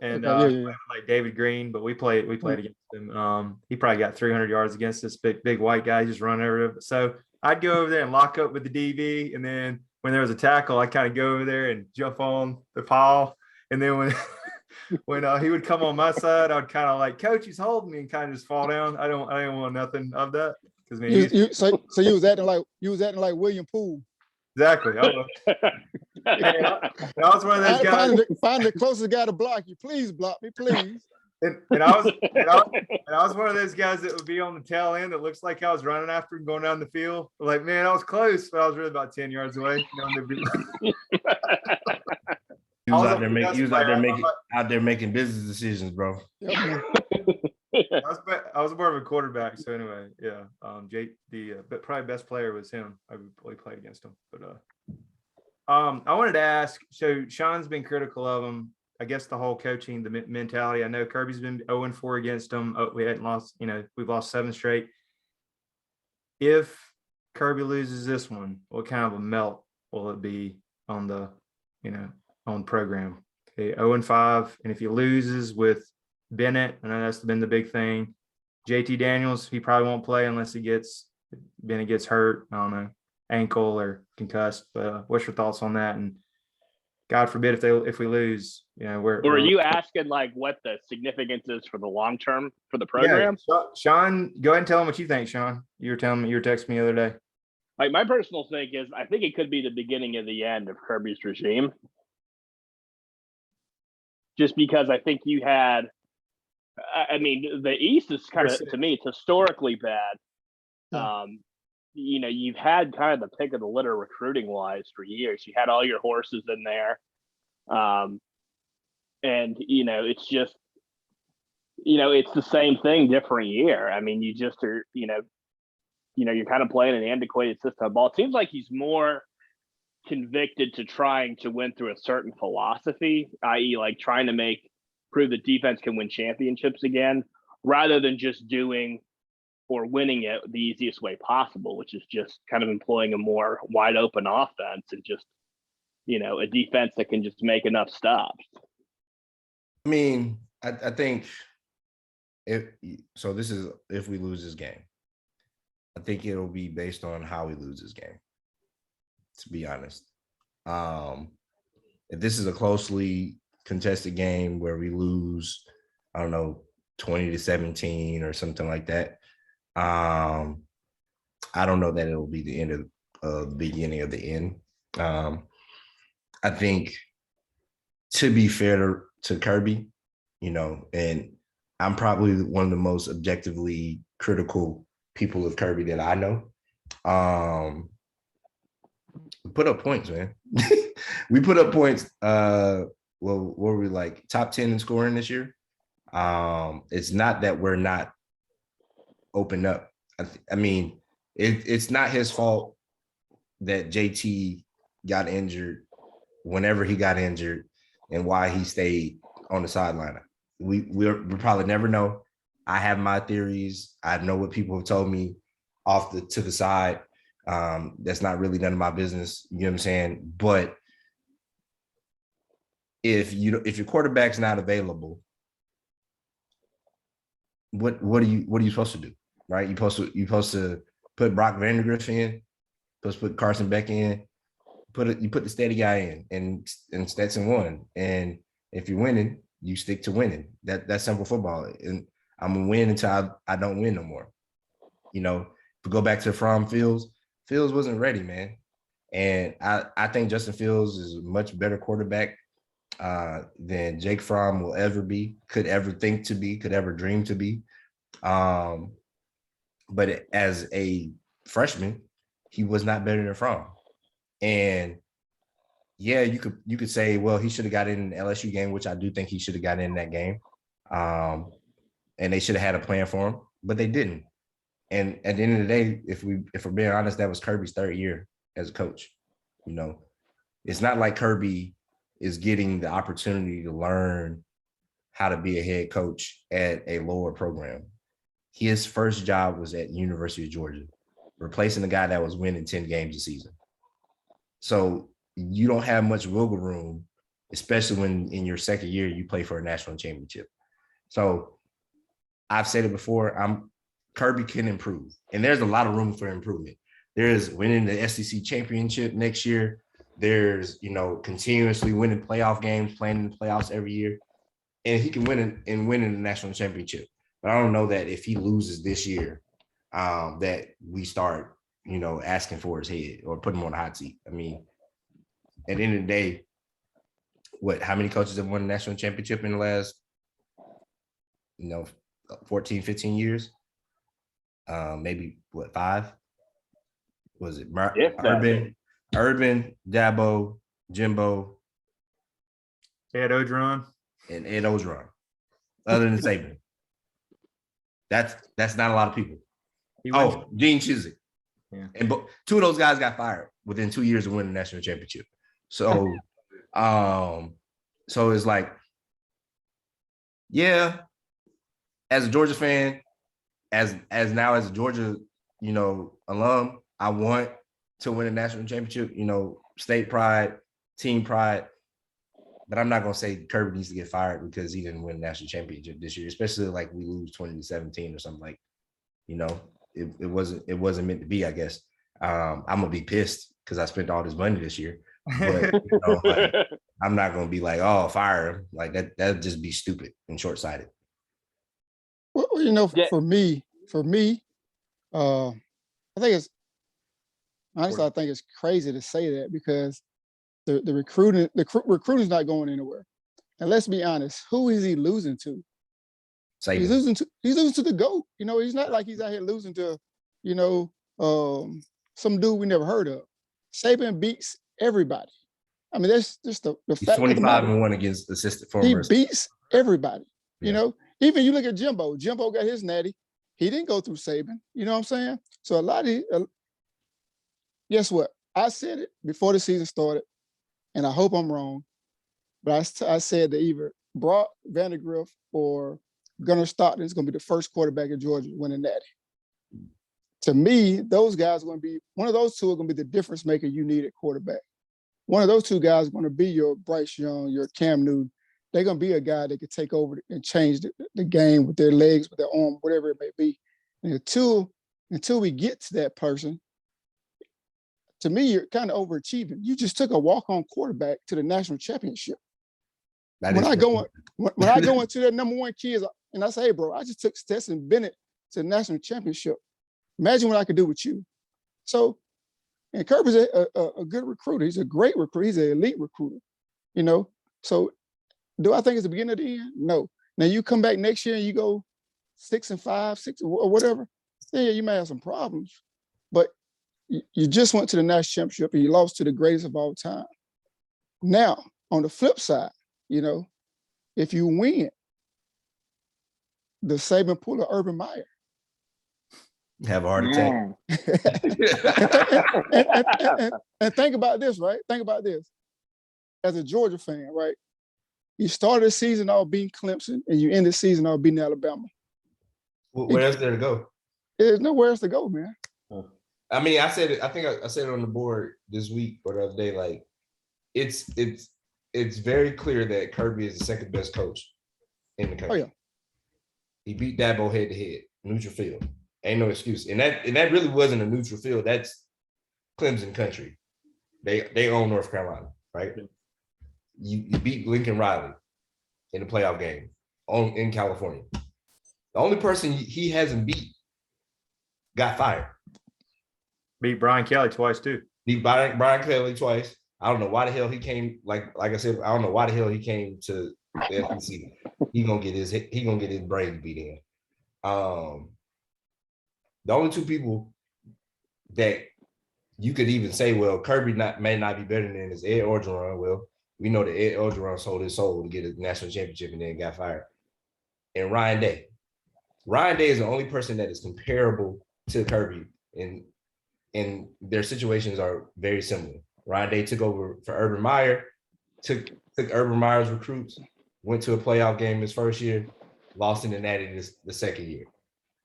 and Okay, yeah. like David Green, but we played against him. He probably got 300 yards against this big white guy. He just run over. So I'd go over there and lock up with the DB, and then when there was a tackle, I'd kind of go over there and jump on the pile, and then when he would come on my side, I'd kind of like, coach, he's holding me, and kind of just fall down. I didn't want nothing of that because So you was acting like William Poole. exactly. I was one of those guys. Find the closest guy to block you. Please block me, please. And I was one of those guys that would be on the tail end that looks like I was running after him going down the field. Like, man, I was close, but I was really about 10 yards away. He was out there making business decisions, bro. Yep. I was more of a quarterback. So anyway, yeah. But probably best player was him. I would play against him. But I wanted to ask. So Sean's been critical of him. I guess the whole coaching, the mentality. I know Kirby's been 0-4 against him. We hadn't lost. We've lost 7 straight. If Kirby loses this one, what kind of a melt will it be on the, on program? Okay, 0-5, and if he loses with Bennett, I know that's been the big thing. JT Daniels, he probably won't play unless Bennett gets hurt. I don't know, ankle or concussed. But what's your thoughts on that? And God forbid if we lose, Or are you asking like what the significance is for the long term for the program? Yeah, Sean, go ahead and tell him what you think, Sean. You were texting me the other day. Like my personal thing is, I think it could be the beginning of the end of Kirby's regime. Just because I think you had, the East is kind of, to me, it's historically bad. Yeah. You've had kind of the pick of the litter recruiting wise for years. You had all your horses in there. And it's just, it's the same thing, different year. I mean, you just are, you're kind of playing an antiquated system of ball. It seems like he's more convicted to trying to win through a certain philosophy, i.e. like trying to prove that defense can win championships again, rather than just doing or winning it the easiest way possible, which is just kind of employing a more wide open offense and just, a defense that can just make enough stops. I mean, I think this is if we lose this game. I think it'll be based on how we lose this game, to be honest. If this is a closely contested game where we lose, I don't know, 20-17 or something like that, I don't know that it will be the end of the beginning of the end. I think, to be fair to Kirby, and I'm probably one of the most objectively critical people of Kirby that I know. We put up points, man. We put up points. What were we like top 10 in scoring this year? It's not that we're not open up. It's not his fault that JT got injured whenever he got injured and why he stayed on the sideline. We'll probably never know. I have my theories. I know what people have told me to the side. That's not really none of my business. You know what I'm saying? But if your quarterback's not available, what are you supposed to do? Right? You're supposed to put Brock Vandagriff in, supposed to put Carson Beck in, you put the steady guy in, and Stetson won. And if you're winning, you stick to winning. That's simple football. And I'm gonna win until I don't win no more. You know, if we go back to Fields wasn't ready, man. And I think Justin Fields is a much better quarterback than Jake Fromm will ever be, could ever think to be, could ever dream to be. But as a freshman, he was not better than Fromm. And yeah, you could say, well, he should have got in the LSU game, which I do think he should have got in that game. And they should have had a plan for him, but they didn't. And at the end of the day, if we're being honest, that was Kirby's third year as a coach. You know, it's not like Kirby is getting the opportunity to learn how to be a head coach at a lower program. His first job was at University of Georgia, replacing the guy that was winning 10 games a season. So you don't have much wiggle room, especially when in your second year you play for a national championship. So I've said it before, Kirby can improve, and there's a lot of room for improvement. There's winning the SEC championship next year. There's, continuously winning playoff games, playing in the playoffs every year, and he can win the national championship. But I don't know that if he loses this year, that we start, asking for his head or put him on a hot seat. I mean, at the end of the day, how many coaches have won a national championship in the last, 14, 15 years? Maybe 5? Was it Urban, Dabo, Jimbo, Ed Ogeron, and Ed Ogeron, other than Saban? That's not a lot of people. Gene Chizik. Yeah. And two of those guys got fired within 2 years of winning the national championship. So, so it's like, yeah, as a Georgia fan, as a Georgia, alum, I want to win a national championship, state pride, team pride. But I'm not going to say Kirby needs to get fired because he didn't win a national championship this year, especially like we lose 20-17 or something like, it wasn't meant to be, I guess. I'm going to be pissed because I spent all this money this year. But, I'm not going to be like, oh, fire him. Like that'd just be stupid and short-sighted. Well, for me, I think it's honestly, I think it's crazy to say that because the recruiting's not going anywhere. And let's be honest, who is he losing to? Saban. He's losing to the GOAT. He's not like he's out here losing to, some dude we never heard of. Saban beats everybody. I mean, that's just the fact. 25-1 against assistant former. He beats everybody. Even you look at Jimbo. Jimbo got his natty. He didn't go through Saban. You know what I'm saying? So a lot of guess what? I said it before the season started, and I hope I'm wrong, but I said that either Brock Vandagriff or Gunnar Stockton is going to be the first quarterback in Georgia winning natty. To me, those guys are going to be, one of those two are going to be the difference maker you need at quarterback. One of those two guys is going to be your Bryce Young, your Cam Newton. They're going to be a guy that can take over and change the game with their legs, with their arm, whatever it may be. And until we get to that person, to me, you're kind of overachieving. You just took a walk-on quarterback to the national championship. When I go into that number one kids, and I say, hey, bro, I just took Stetson Bennett to the national championship. Imagine what I could do with you. So, and Kirby's a good recruiter. He's a great recruiter. He's an elite recruiter, So do I think it's the beginning of the end? No. Now you come back next year and you go 6-5, 6 or whatever. Yeah, you may have some problems, but you just went to the national championship and you lost to the greatest of all time. Now, on the flip side, if you win, the Saban pull of Urban Meyer. Have a heart attack. and think about this, right? Think about this. As a Georgia fan, right? You started the season all beating Clemson and you end the season all beating Alabama. Where else there to go? There's nowhere else to go, man. I mean, I said it. I think I said it on the board this week or the other day. Like, it's it's very clear that Kirby is the second best coach in the country. Oh, yeah. He beat Dabo head to head, neutral field. Ain't no excuse. And that really wasn't a neutral field. That's Clemson country. They own North Carolina, right? You beat Lincoln Riley in the playoff game in California. The only person he hasn't beat got fired. Beat Brian Kelly twice too. Beat Brian Kelly twice. I don't know why the hell he came. Like I said, I don't know why the hell he came to the SEC. He gonna get his brain beat in. The only two people that you could even say, well, Kirby may not be better than is Ed Orgeron. Well, we know that Ed Orgeron sold his soul to get a national championship and then got fired. And Ryan Day. Ryan Day is the only person that is comparable to Kirby, and their situations are very similar. Ryan Day took over for Urban Meyer, took Urban Meyer's recruits, went to a playoff game his first year, lost in the Natty the second year.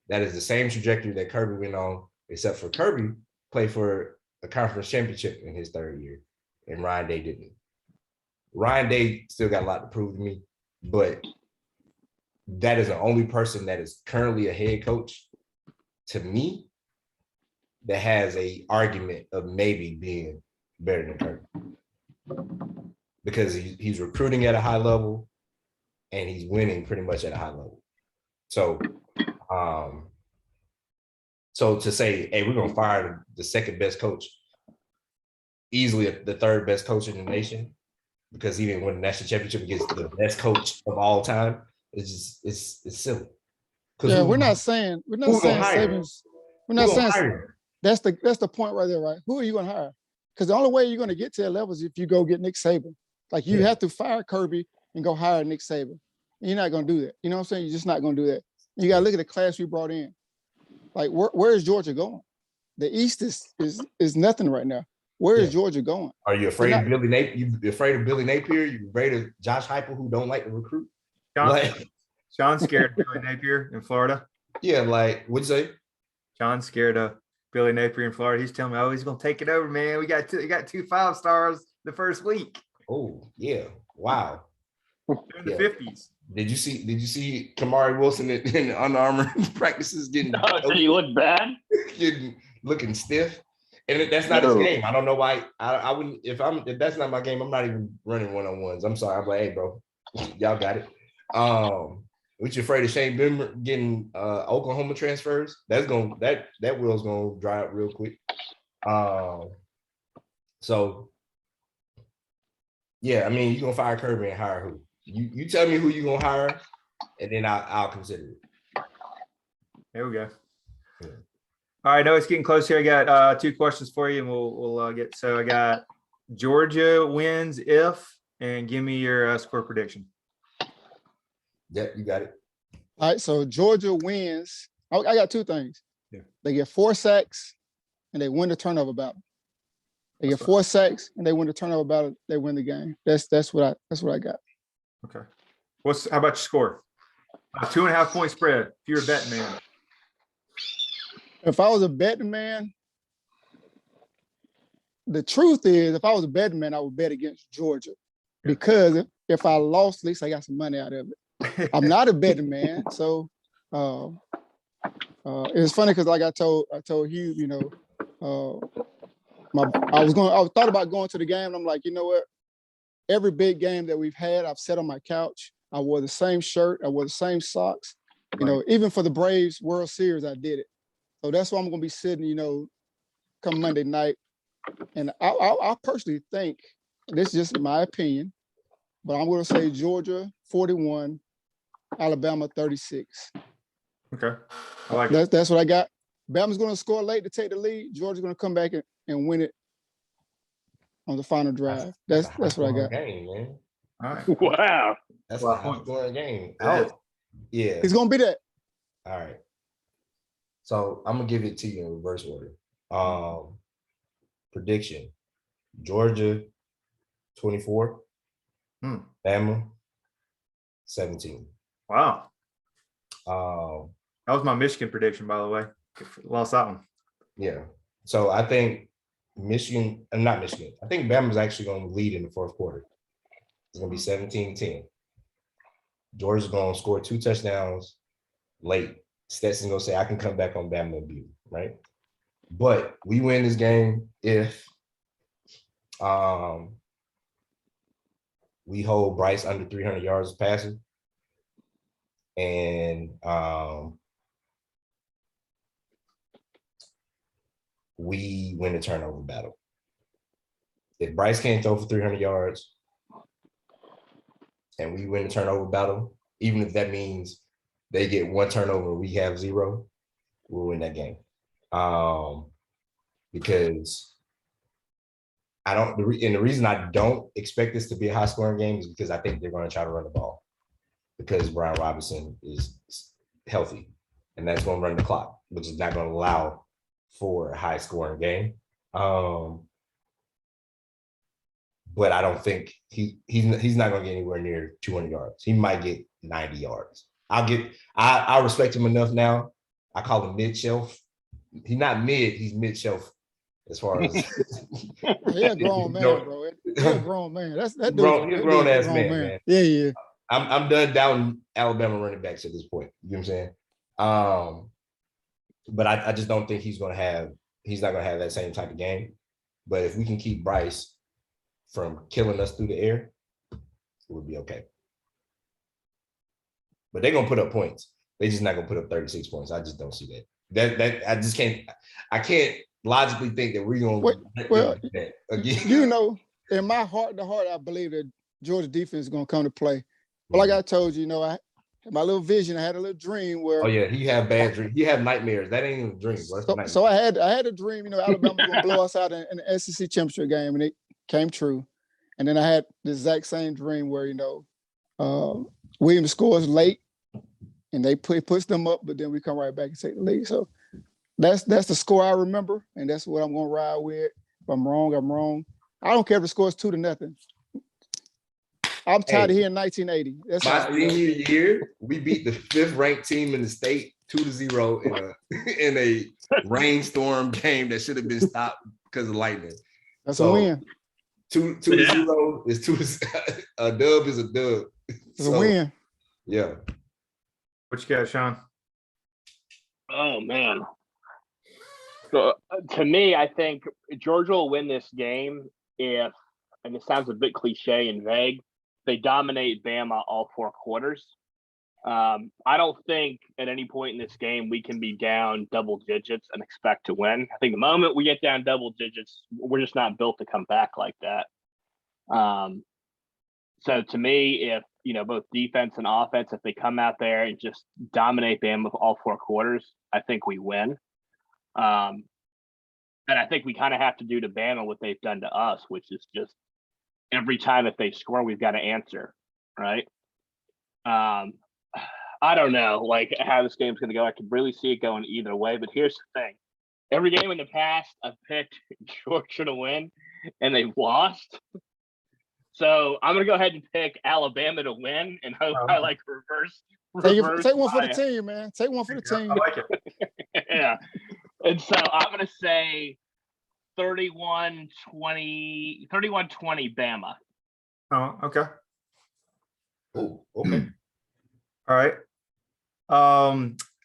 That is the same trajectory that Kirby went on, except for Kirby played for a conference championship in his third year, and Ryan Day didn't. Ryan Day still got a lot to prove to me, but that is the only person that is currently a head coach to me that has a argument of maybe being better than Kirby, because he's recruiting at a high level and he's winning pretty much at a high level. So, so to say, hey, we're gonna fire the second best coach, easily the third best coach in the nation, because he didn't win the national championship against the best coach of all time, it's silly. Yeah, we're not saying Saban's. We're not saying that's the point right there, right? Who are you gonna hire? Because the only way you're gonna get to that level is if you go get Nick Saban. Like you have to fire Kirby and go hire Nick Saban. And you're not gonna do that. You know what I'm saying? You're just not gonna do that. You gotta look at the class we brought in. Like where is Georgia going? The East is nothing right now. Where is Georgia going? Are you afraid of Billy Napier? You afraid of Billy Napier? You afraid of Josh Heupel, who don't like to recruit? Sean's scared of Billy Napier in Florida. Yeah, like what'd you say? Sean's scared of Billy Napier in Florida. He's telling me, he's gonna take it over, man. We got 2 5-stars the first week. Oh yeah, wow. In the 50s. Did you see Kamari Wilson in Under Armour practices getting? Oh, did he look bad? Looking stiff, and that's not his game. I don't know why. I wouldn't if that's not my game. I'm not even running one-on-ones. I'm sorry. I'm like, hey, bro, y'all got it. What you afraid of Shane Bimmer getting Oklahoma transfers? That wheel's gonna dry up real quick. So yeah, I mean, you're gonna fire Kirby and hire who? You tell me who you're gonna hire, and then I'll consider it. There we go. Yeah. All right, I know it's getting close here. I got 2 questions for you, and we'll get. So I got Georgia wins if, and give me your score prediction. Yep, you got it. All right, so Georgia wins. I got 2 things. Yeah. They get 4 sacks, and they win the turnover battle. They get 4 sacks, and they win the turnover battle. They win the game. That's what I got. Okay. How about your score? 2.5 point spread. If you're a betting man. If I was a betting man, the truth is, if I was a betting man, I would bet against Georgia, because if I lost, at least I got some money out of it. I'm not a betting man, so it's funny because like I told Hugh, you know, I thought about going to the game, and I'm like, you know what? Every big game that we've had, I've sat on my couch. I wore the same shirt. I wore the same socks. You know, even for the Braves World Series, I did it. So that's why I'm going to be sitting, you know, come Monday night. And I personally think, this is just my opinion, but I'm going to say Georgia 41, Alabama 36. Okay. I like it. That's what I got. Bama's going to score late to take the lead. Georgia's going to come back and win it on the final drive. That's what I got. Game, man. All right. Wow. That's a high-scoring game. Yeah. It's going to be that. All right. So I'm gonna give it to you in reverse order. Prediction: Georgia 24, Bama 17. Wow. That was my Michigan prediction, by the way. Lost that one. Yeah. So I think not Michigan. I think Bama's actually going to lead in the fourth quarter. It's going to be 17-10. Georgia's going to score 2 touchdowns late. Stetson's going to say, I can come back on Bama and beat him, right? But we win this game if we hold Bryce under 300 yards passing, and we win the turnover battle. If Bryce can't throw for 300 yards and we win the turnover battle, even if that means they get 1 turnover and we have 0, we'll win that game. Because I don't, and the reason I don't expect this to be a high scoring game is because I think they're going to try to run the ball because Brian Robinson is healthy and that's going to run the clock, which is not going to allow for a high scoring game. But I don't think he's not going to get anywhere near 200 yards. He might get 90 yards. I respect him enough now. I call him mid shelf. He's not mid, he's mid shelf as far as He a grown man, bro. He a grown man. That's that dude. He's a grown ass man. Yeah. I'm done doubting Alabama running backs at this point. You know what I'm saying? But I just don't think he's not gonna have that same type of game. But if we can keep Bryce from killing us through the air, it would be okay. But they're gonna put up points. They're just not gonna put up 36 points. I just don't see that. That I just can't. I can't logically think that we're gonna. Well, that again. You know, in my heart to heart, I believe that Georgia defense is gonna come to play. But like I told you, I had my little vision. I had a little dream where. Oh yeah, he have bad dreams. He have nightmares. That ain't even a dream. So I had a dream. Alabama was gonna blow us out in the SEC championship game, and it came true. And then I had the exact same dream where Williams scores late, and they push them up, but then we come right back and take the lead. So that's the score I remember, and that's what I'm gonna ride with. If I'm wrong, I'm wrong. I don't care if the score is 2-0. I'm tired of hearing 1980. That's my senior year. We beat the 5th ranked team in the state 2-0 in a rainstorm game that should have been stopped because of lightning. That's a win. 2-0 is 2. A dub is a dub. It's a win. Yeah. What you got, Sean? Oh man. So to me, I think Georgia will win this game if, and it sounds a bit cliche and vague, they dominate Bama all 4 quarters. I don't think at any point in this game we can be down double digits and expect to win. I think the moment we get down double digits, we're just not built to come back like that. So to me, if both defense and offense, if they come out there and just dominate Bama with all 4 quarters, I think we win. And I think we kind of have to do to Bama what they've done to us, which is just every time if they score, we've got to answer, right? I don't know how this game's going to go. I could really see it going either way, but here's the thing. Every game in the past, I've picked Georgia to win, and they've lost. So I'm going to go ahead and pick Alabama to win and hope I reverse. Take one for the team, man. Take one for the team. I like it. Yeah. And so I'm going to say 31-20 Bama. Oh, okay. Oh, okay. All right.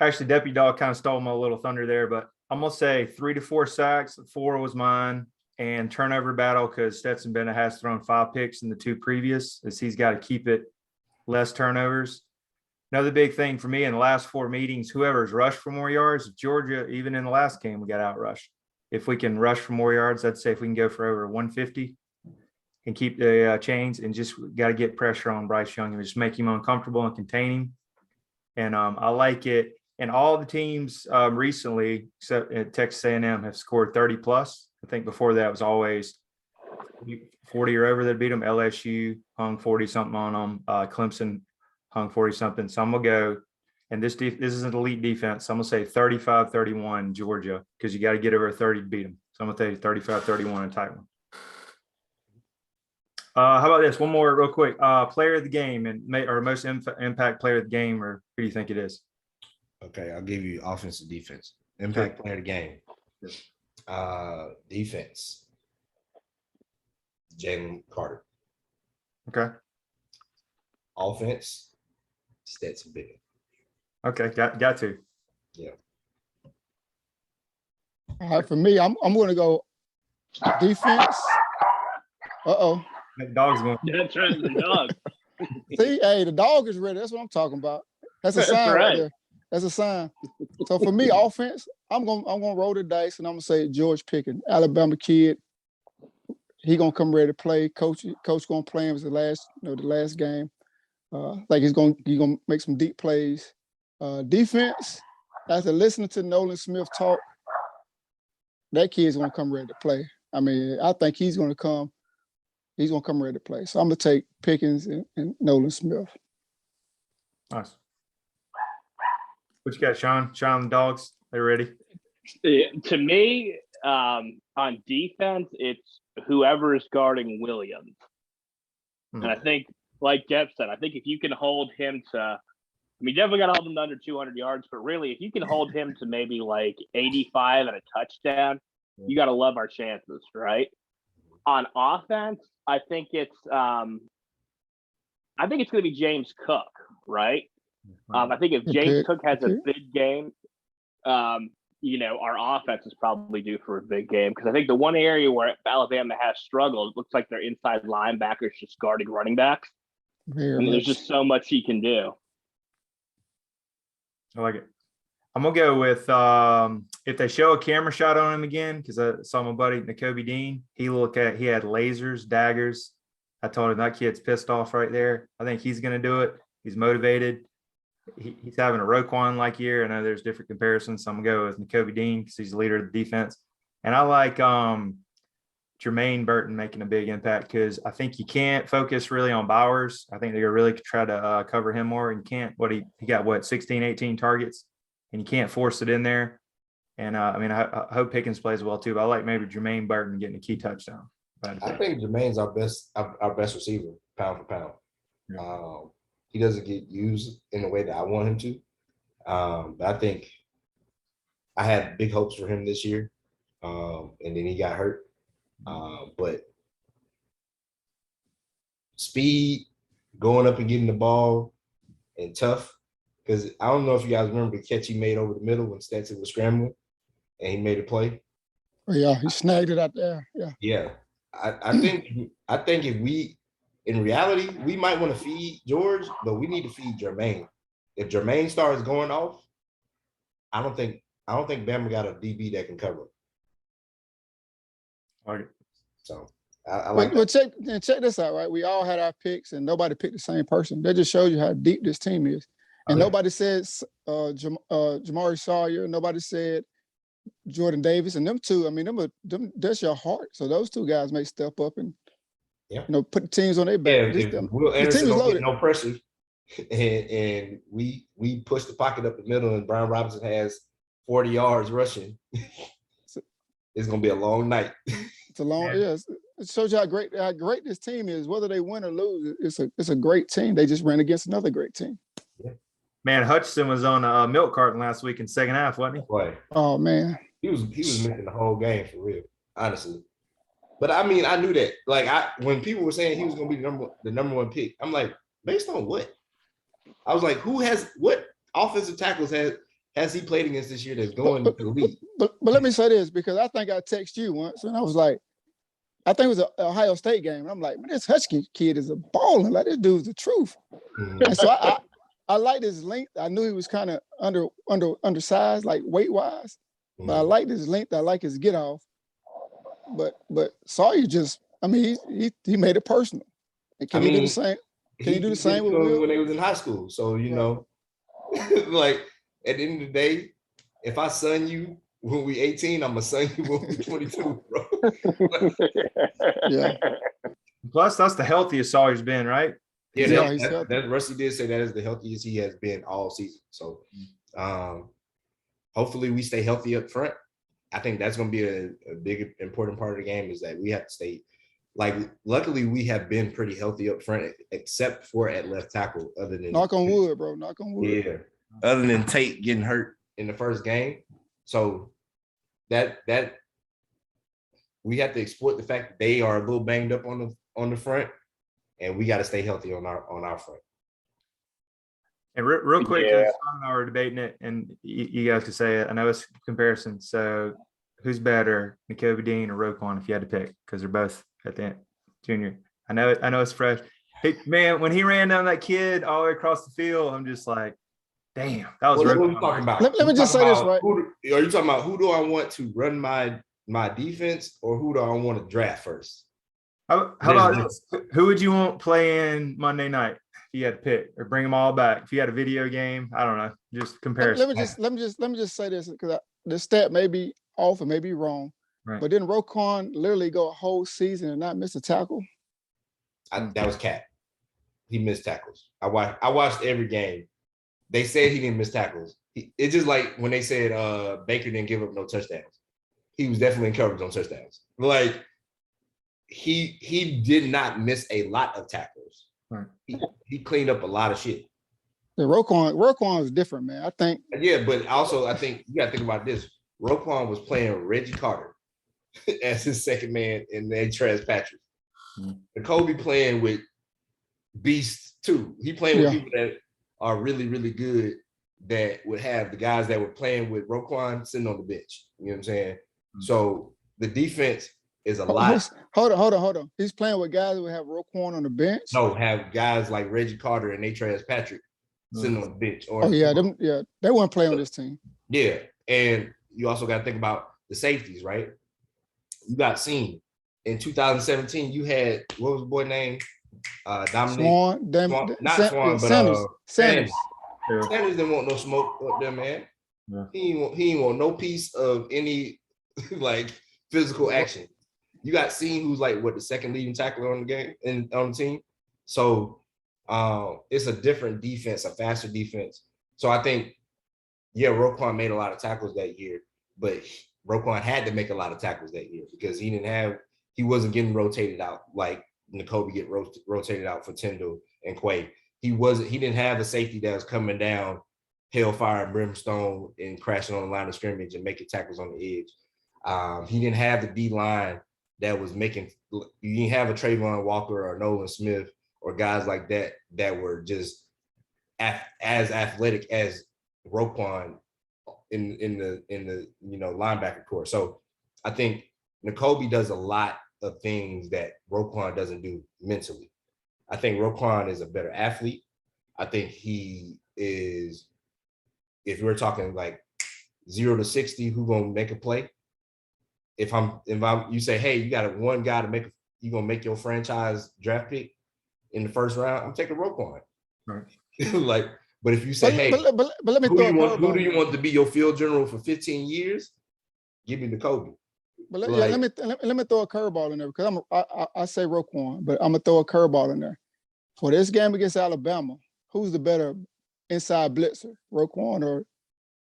Actually, Deputy Dawg kind of stole my little thunder there, but I'm gonna say 3 to 4 sacks. 4 was mine, and turnover battle because Stetson Bennett has thrown 5 picks in the 2 previous, as he's got to keep it less turnovers. Another big thing for me in the last 4 meetings, whoever's rushed for more yards, Georgia, even in the last game, we got out rushed. If we can rush for more yards, I'd say if we can go for over 150 and keep the chains, and just got to get pressure on Bryce Young and just make him uncomfortable and contain him. And I like it. And all the teams recently, except at Texas A&M, have scored 30 plus. I think before that was always 40 or over that beat them. LSU hung 40 something on them. Clemson hung 40 something. So I'm gonna go, and this is an elite defense. So I'm gonna say 35-31 Georgia, because you got to get over 30 to beat them. So I'm gonna say 35-31 and tight one. How about this? One more real quick. Player of the game or most impact player of the game, or who do you think it is? Okay, I'll give you offensive defense. Impact player of the game. Defense. Jalen Carter. Okay. Offense, Stetson Bennett. Okay, got to. Yeah. All right, for me, I'm going to go defense. Dog's going. That's right, the dog. See, hey, the dog is ready. That's what I'm talking about. That's a That's sign right right. there. That's a sign. So for me, offense, I'm gonna roll the dice and I'm gonna say George Pickens, Alabama kid. He gonna come ready to play. Coach gonna play him as the last game. Like he gonna make some deep plays. Defense, after listening to Nolan Smith talk, that kid's gonna come ready to play. I mean, I think he's gonna come ready to play. So I'm gonna take Pickens and Nolan Smith. Nice. What you got, Sean? Sean and the Dogs, they ready? To me, on defense, it's whoever is guarding Williams. And I think, like Jeff said, I think if you can hold him to, I mean, definitely got to hold him to under 200 yards, but really, if you can hold him to maybe like 85 and a touchdown, you got to love our chances, right? On offense, I think it's going to be James Cook, right? I think if James Cook has a big game, our offense is probably due for a big game, because I think the one area where Alabama has struggled, it looks like their inside linebackers just guarding running backs. And there's just so much he can do. I like it. I'm gonna go with if they show a camera shot on him again, because I saw my buddy Nakobe Dean. He had lasers, daggers. I told him that kid's pissed off right there. I think he's gonna do it. He's motivated. He's having a Roquan-like year. I know there's different comparisons, so I'm gonna go with Nakobe Dean because he's the leader of the defense. And I like Jermaine Burton making a big impact, because I think you can't focus really on Bowers. I think they're gonna really try to cover him more. And you can't. He got 16, 18 targets, and you can't force it in there. And I hope Pickens plays well too. But I like maybe Jermaine Burton getting a key touchdown. I think Jermaine's our best receiver, pound for pound. Yeah. He doesn't get used in the way that I want him to. But I think I had big hopes for him this year. And then he got hurt. But speed, going up and getting the ball, and tough. Because I don't know if you guys remember the catch he made over the middle when Stetson was scrambling and he made a play. Oh, yeah, he snagged it out there. Yeah. Yeah. I think if we, in reality, we might want to feed George, but we need to feed Jermaine. If Jermaine starts going off, I don't think Bama got a DB that can cover him. All right. So I like but check this out, right? We all had our picks and nobody picked the same person. That just shows you how deep this team is. And nobody said Jamari Sawyer, nobody said Jordan Davis, and them two, I mean, that's your heart. So those two guys may step up and put the teams on their back. Yeah, Will Anderson don't get no pressure, and we push the pocket up the middle, and Brian Robinson has 40 yards rushing. It's gonna be a long night. It's a long, It shows you how great this team is. Whether they win or lose, it's a great team. They just ran against another great team. Yeah. Man, Hutchinson was on a milk carton last week in second half, wasn't he? Boy, oh man, he was missing the whole game for real, honestly. But I mean, I knew that. Like, when people were saying he was going to be the number one pick, I'm like, based on what? I was like, what offensive tackles has he played against this year that's going to the league? But let me say this, because I think I texted you once, and I was like, I think it was an Ohio State game. And I'm like, man, this Hutchinson kid is a baller. Like, this dude's the truth. Mm-hmm. And so I liked his length. I knew he was kind of undersized, like weight-wise. Mm-hmm. But I liked his length. I like his get-off. But Sawyer he made it personal. And can he do the same? Can he do the same with Will? When they was in high school? So like at the end of the day, if I son you when we 18, I'm gonna son you when we 22, bro. Yeah. Plus, that's the healthiest Sawyer's been, right? Yeah, that Rusty did say that is the healthiest he has been all season. So, hopefully we stay healthy up front. I think that's going to be a big, important part of the game, is that we have to stay, luckily we have been pretty healthy up front, except for at left tackle, other than. Knock on wood, bro. Knock on wood. Yeah. Other than Tate getting hurt in the first game. So that we have to exploit the fact that they are a little banged up on the front, and we got to stay healthy on our front. And real quick, Yeah. Sean and I were debating it, and you guys can say it. I know it's a comparison. So, who's better, Nakobe Dean or Roquan, if you had to pick? Because they're both at the end, junior. I know it's fresh. Hey, man, when he ran down that kid all the way across the field, I'm just like, damn, that was What are we Roquan. talking about? Let me just say this, right? Are you talking about who do I want to run my defense, or who do I want to draft first? How about this? Who would you want playing Monday night if you had to pick, or bring them all back? If you had a video game, I don't know, just comparison. Let me just say this, because the stat may be off or may be wrong, Right. but didn't Roquan literally go a whole season and not miss a tackle? That was Cat. He missed tackles. I watched every game. They said he didn't miss tackles. It's just like when they said Baker didn't give up no touchdowns. He was definitely in coverage on touchdowns. Like he did not miss a lot of tackles. Right. He cleaned up a lot of shit. Yeah, Roquan is different, man. I think. Yeah, but also I think you got to think about this. Roquan was playing Reggie Carter as his second man, and then Trez Patrick. Nakobe playing with beasts too. He playing with people that are really, really good, that would have the guys that were playing with Roquan sitting on the bench. You know what I'm saying? Mm-hmm. So the defense is a lot. Hold on. He's playing with guys who have Roquan on the bench. No, have guys like Reggie Carter and Trez Patrick sitting on the bench. They weren't playing on this team. Yeah, and you also got to think about the safeties, right? You got seen in 2017. You had, what was the boy name? Dominic Sanders. Sanders didn't want no smoke up there, man. Yeah. He ain't want no piece of any like physical action. You got seen who's like the second leading tackler on the game and on the team. So it's a different defense, a faster defense. So I think, Roquan made a lot of tackles that year, but Roquan had to make a lot of tackles that year because he wasn't getting rotated out like Nakobe get rotated out for Tyndall and Quay. He didn't have a safety that was coming down hellfire and brimstone and crashing on the line of scrimmage and making tackles on the edge. He didn't have the D line that was making. You didn't have a Trayvon Walker or Nolan Smith or guys like that were just as athletic as Roquan in the linebacker core. So I think Nakobe does a lot of things that Roquan doesn't do mentally. I think Roquan is a better athlete. I think he is, if we're talking like 0 to 60, who gonna make a play? If you say, hey, you got one guy you gonna make your franchise draft pick in the first round, I'm taking Roquan. Right. But if you say, hey, but let me who do you want to be your field general for 15 years? Give me Nakobe. But let me throw a curveball in there because I say Roquan, but I'm gonna throw a curveball in there. For this game against Alabama, who's the better inside blitzer, Roquan or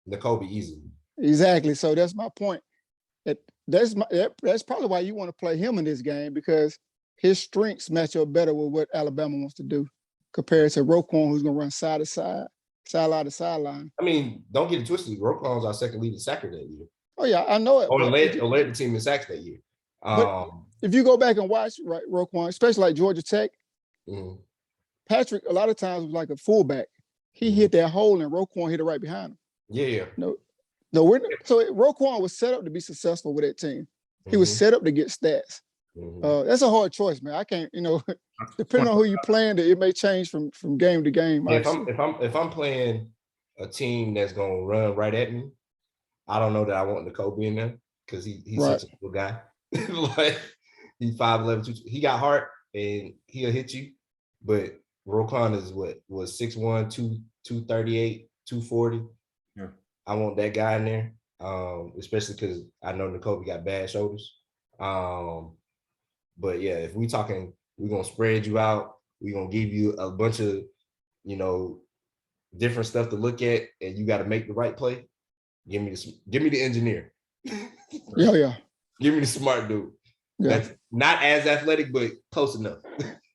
Nakobe? Easily. Exactly. So that's my point. That's probably why you want to play him in this game, because his strengths match up better with what Alabama wants to do compared to Roquan, who's gonna run side to side, sideline to sideline. I mean, don't get it twisted. Roquan was our second leading sacker that year. Oh yeah, I know it. Or led the team in sacks that year. But if you go back and watch Roquan, especially like Georgia Tech, Patrick a lot of times was like a fullback. He hit that hole and Roquan hit it right behind him. Yeah. No, so Roquan was set up to be successful with that team. He was set up to get stats. That's a hard choice, man. I can't, depending on who you're playing, it may change from game to game. Yeah, if I'm playing a team that's gonna run right at me, I don't know that I want Nakobe in there because he's such a cool guy. Like he's 5'11", he got heart and he'll hit you. But Roquan is was 6'1", 238, 240. Yeah. I want that guy in there, especially because I know Nakobe got bad shoulders. But yeah, if we're gonna spread you out, we're gonna give you a bunch of, different stuff to look at, and you got to make the right play. Give me the engineer. Yeah. Give me the smart dude. Yeah. That's not as athletic, but close enough.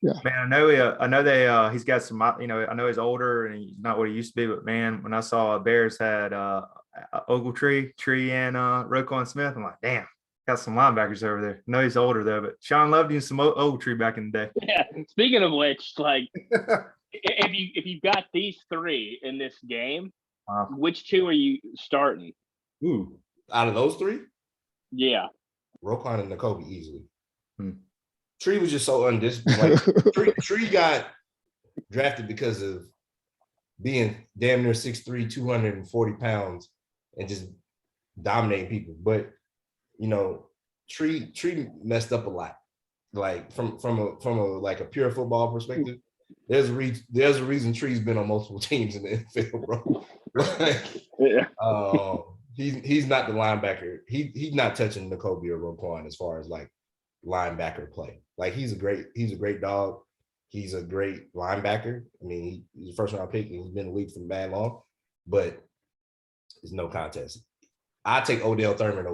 Yeah. Man, I know he's got some, I know he's older and he's not what he used to be, but man, when I saw Bears had Ogletree, and Roquan Smith, I'm like, damn, got some linebackers over there. I know he's older though, but Sean loved you some Ogletree back in the day. Yeah. Speaking of which, like if you've got these three in this game, Wow. which two are you starting? Ooh, out of those three, Yeah. Roquan and Nakobe easily. Hmm. Tree was just so undisciplined. Like, Tree got drafted because of being damn near 6'3", 240 pounds, and just dominating people. But you know, Tree messed up a lot. Like from a like a pure football perspective, there's a reason Tree's been on multiple teams in the NFL, bro. Like, Yeah. he's not the linebacker. He's not touching Nakobe or Roquan as far as like linebacker play. Like he's a great dog. He's a great linebacker. I mean, he's a first round pick and he's been in the league for bad long, but it's no contest. I take Odell Thurman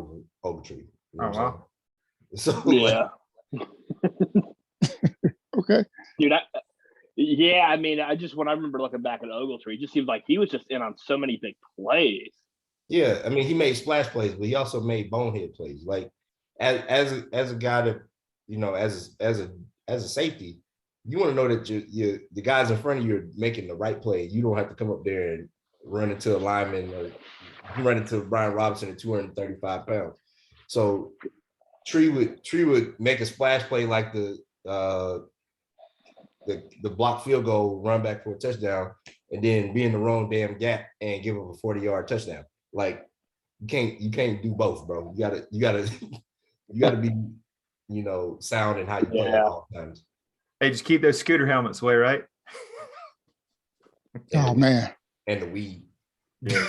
over Tree. You know Oh, wow. So Yeah. Okay. Dude, I mean, when I remember looking back at Ogletree, it just seemed like he was just in on so many big plays. yeah, I mean, he made splash plays, but he also made bonehead plays. Like as a guy that, you know, as a safety, you want to know that the guys in front of you are making the right play. You don't have to come up there and run into a lineman or run into Brian Robinson at 235 pounds. So Tree would make a splash play like the block field goal, run back for a touchdown, and then be in the wrong damn gap and give up a 40-yard touchdown. Like you can't do both, bro. You gotta be, you know, sound in how you play at all times. Hey, just keep those scooter helmets away, right? Oh man. And the weed. Yeah.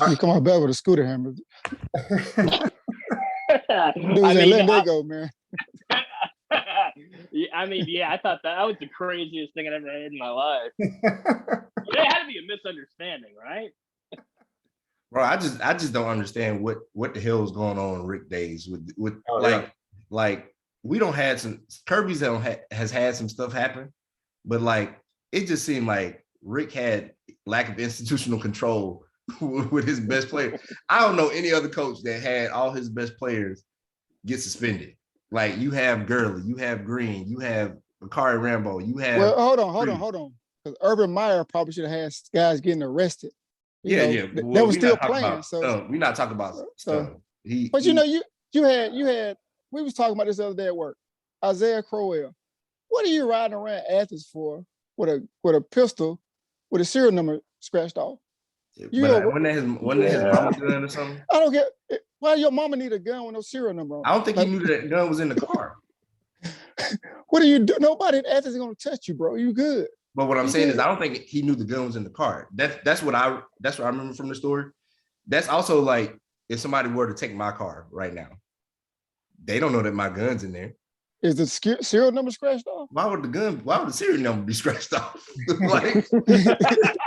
You come out better with a scooter hammer. Dudes I ain't letting that go, man. Yeah, I thought that was the craziest thing I've ever heard in my life. It had to be a misunderstanding, right? Bro, I just don't understand what the hell is going on in Rick days with like we don't have some Kirby's has had some stuff happen, but like it just seemed like Rick had lack of institutional control with his best player. I don't know any other coach that had all his best players get suspended. Like you have Gurley, you have Green, you have Bakari Rambo, you have. Well, hold on. Because Urban Meyer probably should have had guys getting arrested. Yeah. Well, they were still playing. So we're not talking about stuff. But you know, you had. We was talking about this the other day at work. Isaiah Crowell. What are you riding around Athens for with a pistol with a serial number scratched off? When his mama gun or something. I don't get why your mama need a gun with no serial number on. I don't think he knew that gun was in the car. What are you doing? Nobody in Athens is gonna touch you, bro. You good. But what I'm saying is I don't think he knew the gun was in the car. That's what I remember from the story. That's also like if somebody were to take my car right now, they don't know that my gun's in there. Is the serial number scratched off? Why would the serial number be scratched off? Like,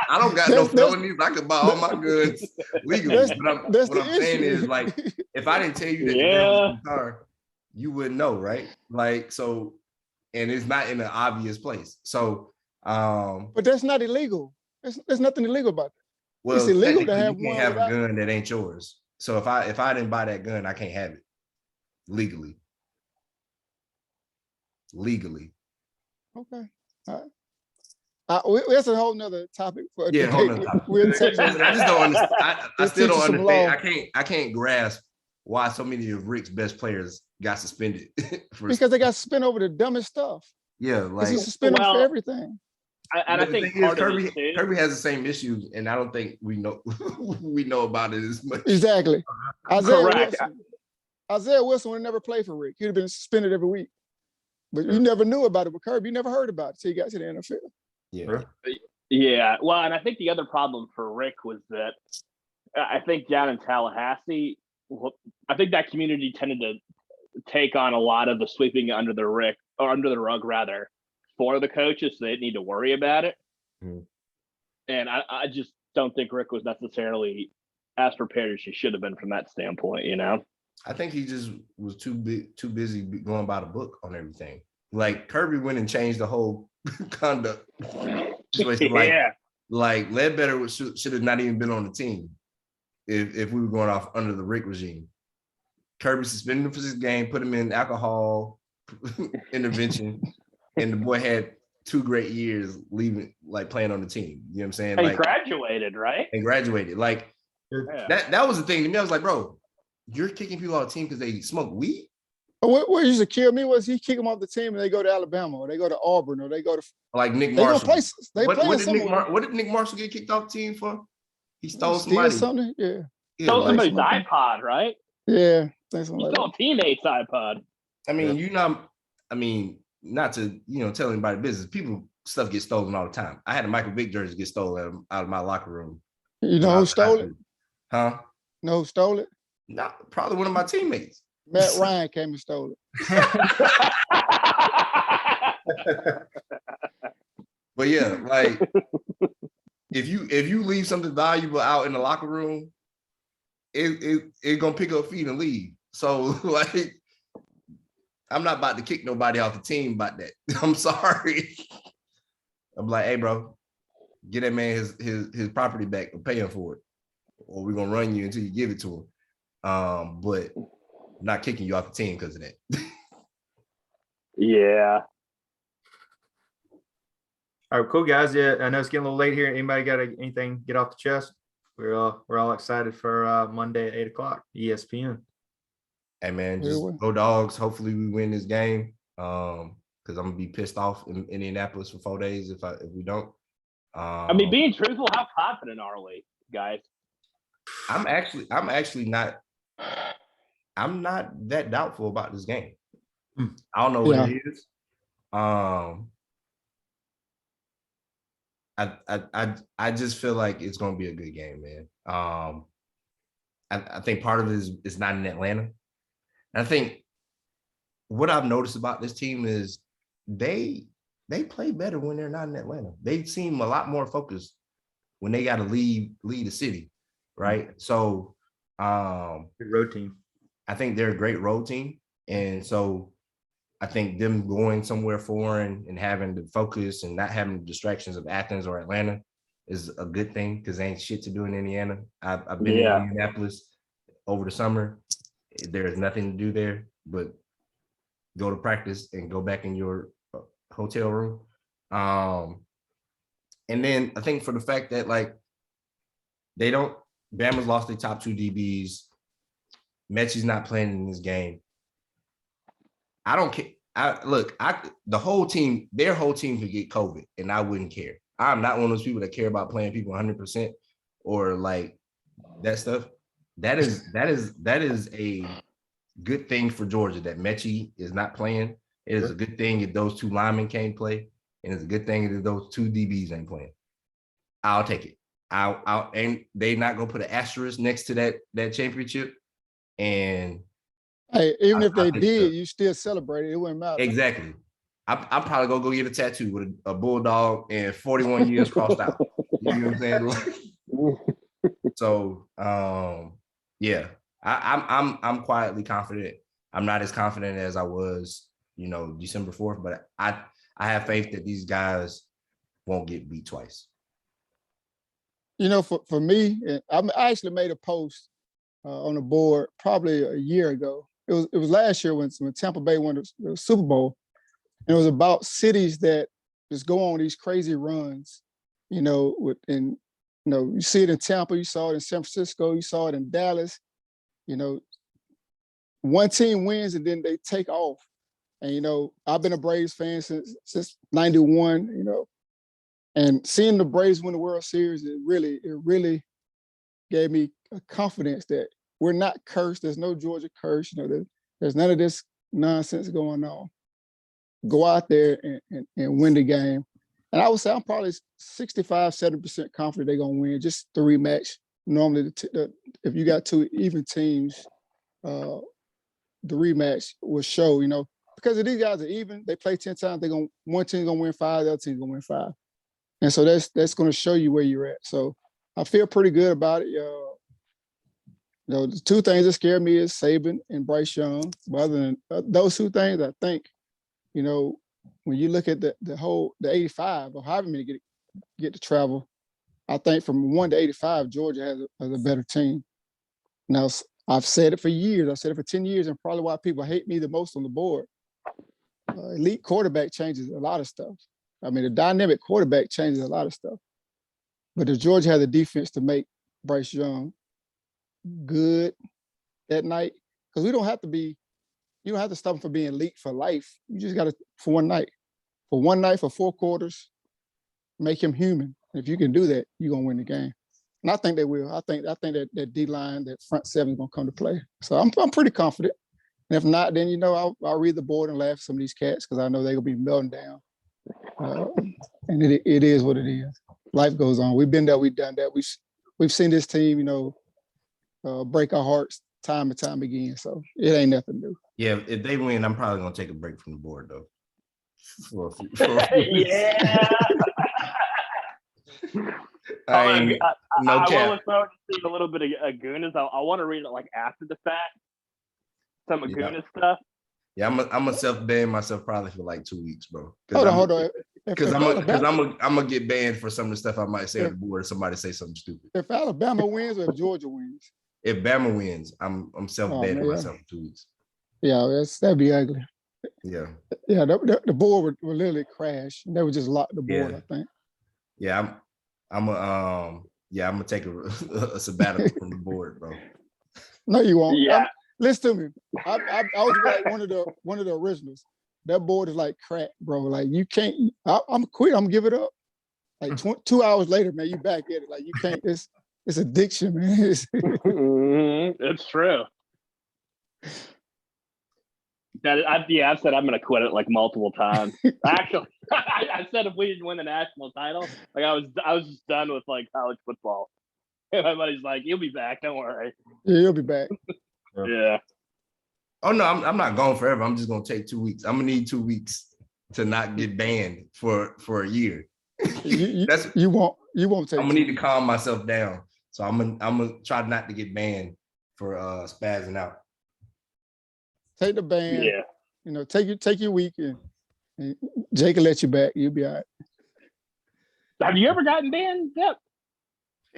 I don't got no felonies. I could buy all my guns legally. What I'm saying is, like, if I didn't tell you that the gun was in the car, you wouldn't know, right? Like, so, and it's not in an obvious place. So, but that's not illegal. There's nothing illegal about that. Well, it's illegal to have you can't have a gun that ain't yours. So if I didn't buy that gun, I can't have it legally. Okay. All right. That's a whole nother topic for a whole nother topic. I just don't understand. I still don't understand. I can't grasp why so many of Rick's best players got suspended. Because they got suspended over the dummest stuff. Yeah, like he's suspended for everything. And I think Kirby has the same issues, and I don't think we know about it as much. Exactly. Isaiah Wilson would never play for Rick. He'd have been suspended every week. But you never knew about it with Kirby. You never heard about it until you got to the NFL. Yeah. Yeah. Well, and I think the other problem for Rick was that I think down in Tallahassee, I think that community tended to take on a lot of the sweeping under the rug rather for the coaches, so they didn't need to worry about it. Mm. And I just don't think Rick was necessarily as prepared as he should have been from that standpoint, you know? I think he just was too busy going by the book on everything. Like Kirby went and changed the whole conduct. Like Ledbetter should have not even been on the team if we were going off under the Rick regime. Kirby suspended him for this game, put him in alcohol intervention, and the boy had 2 great years leaving, like playing on the team. You know what I'm saying? And Like, graduated, right? and graduated. Like Yeah. that was the thing to me. I was like, bro, you're kicking people off the team because they smoke weed? What used to kill me was he kick them off the team and they go to Alabama or they go to Auburn or they go to. Like Nick They Marshall. gonna play. They what, play what, did Nick somewhere. what did Nick Marshall get kicked off the team for? He stole Steal somebody. something. Yeah. Yeah, Stole like, somebody's iPod, right? Yeah. Something He like stole that. a teammate's iPod. I mean, not to tell anybody business. People stuff gets stolen all the time. I had a Michael Vick jersey get stolen out of my locker room. You know who stole it? Huh? No, who stole it? Not probably one of my teammates. Matt Ryan came and stole it. But yeah, like if you leave something valuable out in the locker room, it gonna pick up feet and leave. So like, I'm not about to kick nobody off the team about that. I'm sorry. I'm like, hey, bro, get that man his property back and pay him for it, or we're gonna run you until you give it to him. But I'm not kicking you off the team because of that. Yeah. All right, cool guys. Yeah, I know it's getting a little late here. Anybody got anything get off the chest? We're all excited for Monday at 8:00 ESPN. Hey man, just go Dogs. Hopefully we win this game. Because I'm gonna be pissed off in Indianapolis for 4 days if we don't. I mean, being truthful, how confident are we, guys? I'm actually not. I'm not that doubtful about this game. I don't know what it is. I just feel like it's gonna be a good game, man. I think part of it is not in Atlanta. And I think what I've noticed about this team is they play better when they're not in Atlanta. They seem a lot more focused when they got to lead the city, right? So good road team. I think they're a great road team. And so I think them going somewhere foreign and having the focus and not having the distractions of Athens or Atlanta is a good thing because there ain't shit to do in Indiana. I've been in Indianapolis over the summer. There's nothing to do there but go to practice and go back in your hotel room. And then I think for the fact that like Bama's lost their top 2 DBs. Mechie's not playing in this game. I don't care. Their whole team could get COVID and I wouldn't care. I'm not one of those people that care about playing people 100% or like that stuff. That is a good thing for Georgia that Mechie is not playing. It is a good thing if those 2 linemen can't play, and it's a good thing if those 2 DBs ain't playing. I'll take it. And they not gonna put an asterisk next to that championship. And hey, even if they did, you still celebrate it. It wouldn't matter. Exactly. I'm probably gonna go get a tattoo with a bulldog and 41 years crossed out. You know what I'm saying? So yeah, I'm quietly confident. I'm not as confident as I was, December 4th, but I have faith that these guys won't get beat twice. For me, I actually made a post on the board probably a year ago. It was last year when Tampa Bay won the Super Bowl. And it was about cities that just go on these crazy runs, you see it in Tampa, you saw it in San Francisco, you saw it in Dallas. One team wins and then they take off. And I've been a Braves fan since '91, and seeing the Braves win the World Series, it really gave me a confidence that we're not cursed. There's no Georgia curse. There's none of this nonsense going on. Go out there and win the game. And I would say I'm probably 65, 70% confident they're going to win. Just the rematch. Normally, if you got 2 even teams, the rematch will show, because if these guys are even, they play 10 times, one team's going to win 5, the other team's going to win 5. And so that's going to show you where you're at. So I feel pretty good about it. The 2 things that scare me is Saban and Bryce Young. But other than those 2 things, I think, when you look at the 85 or however many get to travel, I think from 1 to 85, Georgia has a better team. Now, I've said it for years. I've said it for 10 years, and probably why people hate me the most on the board. Elite quarterback changes a lot of stuff. I mean, the dynamic quarterback changes a lot of stuff. But if Georgia had the defense to make Bryce Young good that night, because you don't have to stop him from being elite for life. You just got to, for one night, for 4 quarters, make him human. If you can do that, you're going to win the game. And I think they will. I think that D-line, that front seven is going to come to play. So I'm pretty confident. And if not, then, I'll read the board and laugh at some of these cats because I know they're going to be melting down. And it is what it is. Life goes on. We've been there. We've done that. We've seen this team, break our hearts time and time again. So it ain't nothing new. Yeah, if they win, I'm probably gonna take a break from the board though. Yeah. I will look forward to seeing a little bit of Agunas. I want to read it like after the fact. Some Agunas stuff. Yeah, I'm gonna self-ban myself probably for like 2 weeks, bro. Hold on. Because I'm gonna get banned for some of the stuff I might say on the board. If somebody say something stupid. If Alabama wins or if Georgia wins. If Bama wins, I'm self-banning myself for 2 weeks. Yeah, that'd be ugly. Yeah. Yeah, the board would literally crash. They would just lock the board, I think. Yeah, I'm gonna take a sabbatical from the board, bro. No, you won't. Yeah. Listen to me. I was like one of the originals. That board is like crack, bro. Like you can't. I'm quit. I'm give it up. Like 2 hours later, man, you back at it. Like you can't. It's addiction, man. It's true. I've said I'm going to quit it like multiple times. Actually, I said if we didn't win the national title, like I was just done with like college football. And my buddy's like, "You'll be back. Don't worry." Yeah, you'll be back. Yeah. Oh no, I'm not going forever. I'm just gonna take 2 weeks. I'm gonna need 2 weeks to not get banned for a year. You won't take. I'm gonna need to calm myself down. So I'm gonna try not to get banned for spazzing out. Take the ban. Yeah. Take your week and Jake will let you back. You'll be all right. Have you ever gotten banned? Yep.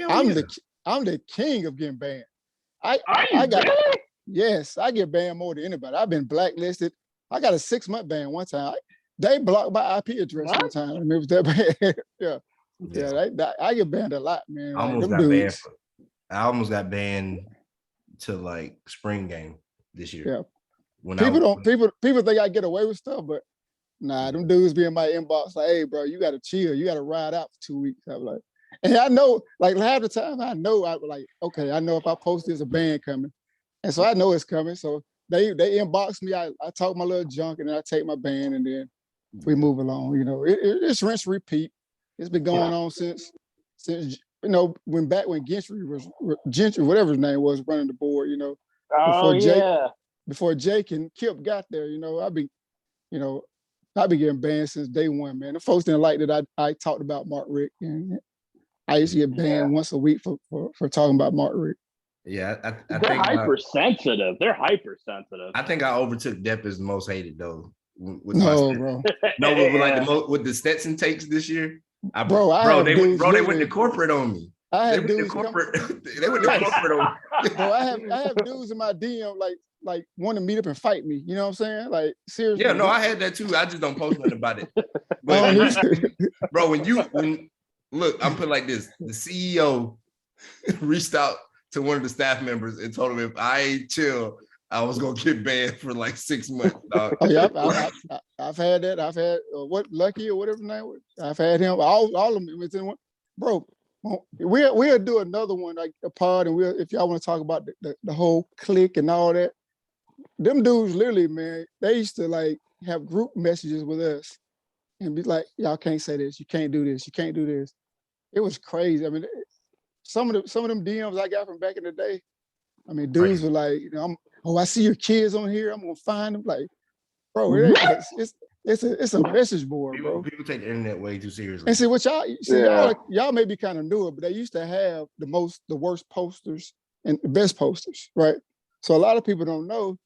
I'm the king of getting banned. Really? Yes, I get banned more than anybody. I've been blacklisted. I got a 6-month ban one time. They blocked my IP address one time. And it was that bad. Yeah. I get banned a lot, man. I almost got banned to like spring game this year. Yeah. People think I get away with stuff, but nah, them dudes be in my inbox like, "Hey, bro, you gotta chill. You gotta ride out for 2 weeks." I'm like, and I know, like half the time, I know okay, I know if I post there's a ban coming, and so I know it's coming. So they inbox me. I talk my little junk, and then I take my ban, and then we move along. It's rinse repeat. It's been going on since when Gentry, whatever his name was, running the board. Before Jake and Kip got there, I've been getting banned since day one, man. The folks didn't like that I talked about Mark Richt, and I used to get banned once a week for talking about Mark Richt. Yeah, I they're think hypersensitive. They're hypersensitive. I think I overtook Depp as the most hated though. No, bro. No, with the Stetson takes this year. They went to corporate on me. They went to corporate on me. Bro, I have dudes in my DM like want to meet up and fight me. You know what I'm saying? Like seriously. Yeah, no, I had that too. I just don't post nothing about it. But bro, look, I'm put like this. The CEO reached out to one of the staff members and told him if I ain't chill, I was gonna get banned for like 6 months. Dog. Oh, yeah, I've had that. I've had Lucky or whatever the name was. I've had him. All of them within one. Bro, we'll do another one like a pod, and if y'all want to talk about the whole clique and all that. Them dudes literally, man, they used to like have group messages with us and be like, "Y'all can't say this. You can't do this. You can't do this." It was crazy. I mean, some of them DMs I got from back in the day. I mean, dudes were like, I see your kids on here. I'm gonna find them. Like, bro, it's a message board, bro. People take the internet way too seriously. And see what y'all may be kind of newer, but they used to have the worst posters and the best posters, right? So a lot of people don't know.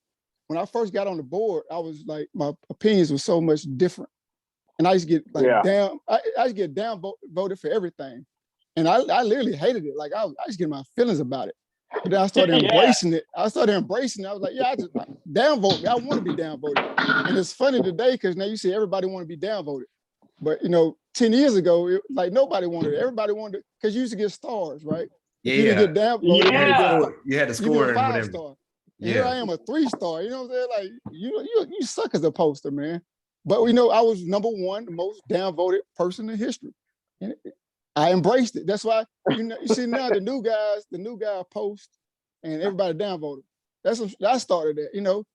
When I first got on the board, I was like, my opinions were so much different, and I used to get down. I used to get down voted for everything, and I literally hated it. Like I used to get my feelings about it. But then I started embracing it. I was like, I just downvote me. I want to be downvoted. And it's funny today because now you see everybody want to be downvoted. But 10 years ago, like nobody wanted it. Everybody wanted it because you used to get stars, right? Yeah, If you didn't yeah. get down, You had to you score get a and 5 whatever. star. And here I Yeah. am a 3-star. You know what I'm saying? Like you suck as a poster, man. But I was number 1, the most downvoted person in history. And I embraced it. That's why you see now the new guy post and everybody downvoted. I started that.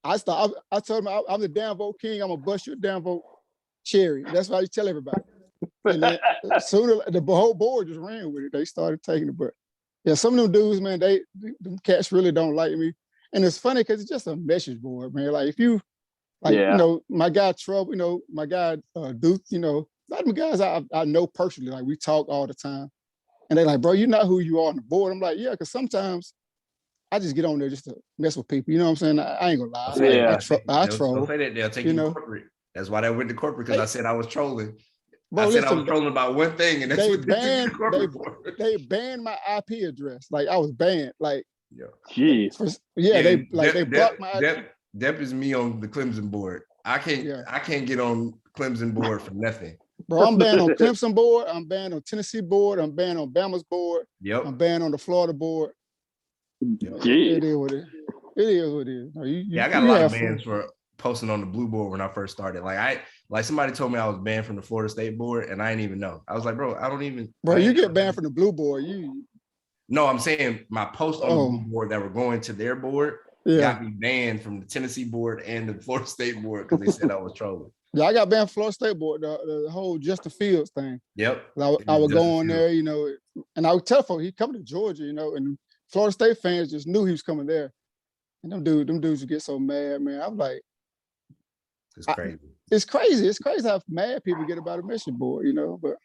I told him I'm the downvote king. I'm gonna bust your downvote cherry. That's why you tell everybody. And then sooner the whole board just ran with it. They started taking it. But yeah, some of them dudes, man, them cats really don't like me. And it's funny because it's just a message board, man. Like if you my guy Trouble, my guy Duke, a lot of them guys I know personally, like we talk all the time. And they're like, bro, you're not who you are on the board. I'm like, yeah, because sometimes I just get on there just to mess with people. You know what I'm saying? I ain't gonna lie. I troll. Don't say that. They'll take you to corporate. That's why they went to corporate, because I said I was trolling. Bro, I said I was trolling about one thing, and that's what they took you to corporate for. They banned my IP address. Like I was banned. Like, geez. They blocked my IP. Dep is me on the Clemson board. I can't get on Clemson board for nothing. Bro, I'm banned on Clemson board. I'm banned on Tennessee board. I'm banned on Bama's board. Yep. I'm banned on the Florida board. Jeez. It is what it is. No, I got a lot of bans for posting on the blue board when I first started. Like somebody told me I was banned from the Florida State board, and I didn't even know. I was like, bro, I don't even. Bro, you get banned from the blue board. No, I'm saying my posts on the blue board that were going to their board got me banned from the Tennessee board and the Florida State board because they said I was trolling. Yeah, I got banned from Florida State board, the whole Justin Fields thing. Yep. I would go on there, and I would tell folks he coming to Georgia, and Florida State fans just knew he was coming there. And them dudes would get so mad, man. I'm like, it's crazy. It's crazy. It's crazy how mad people get about a mission board, but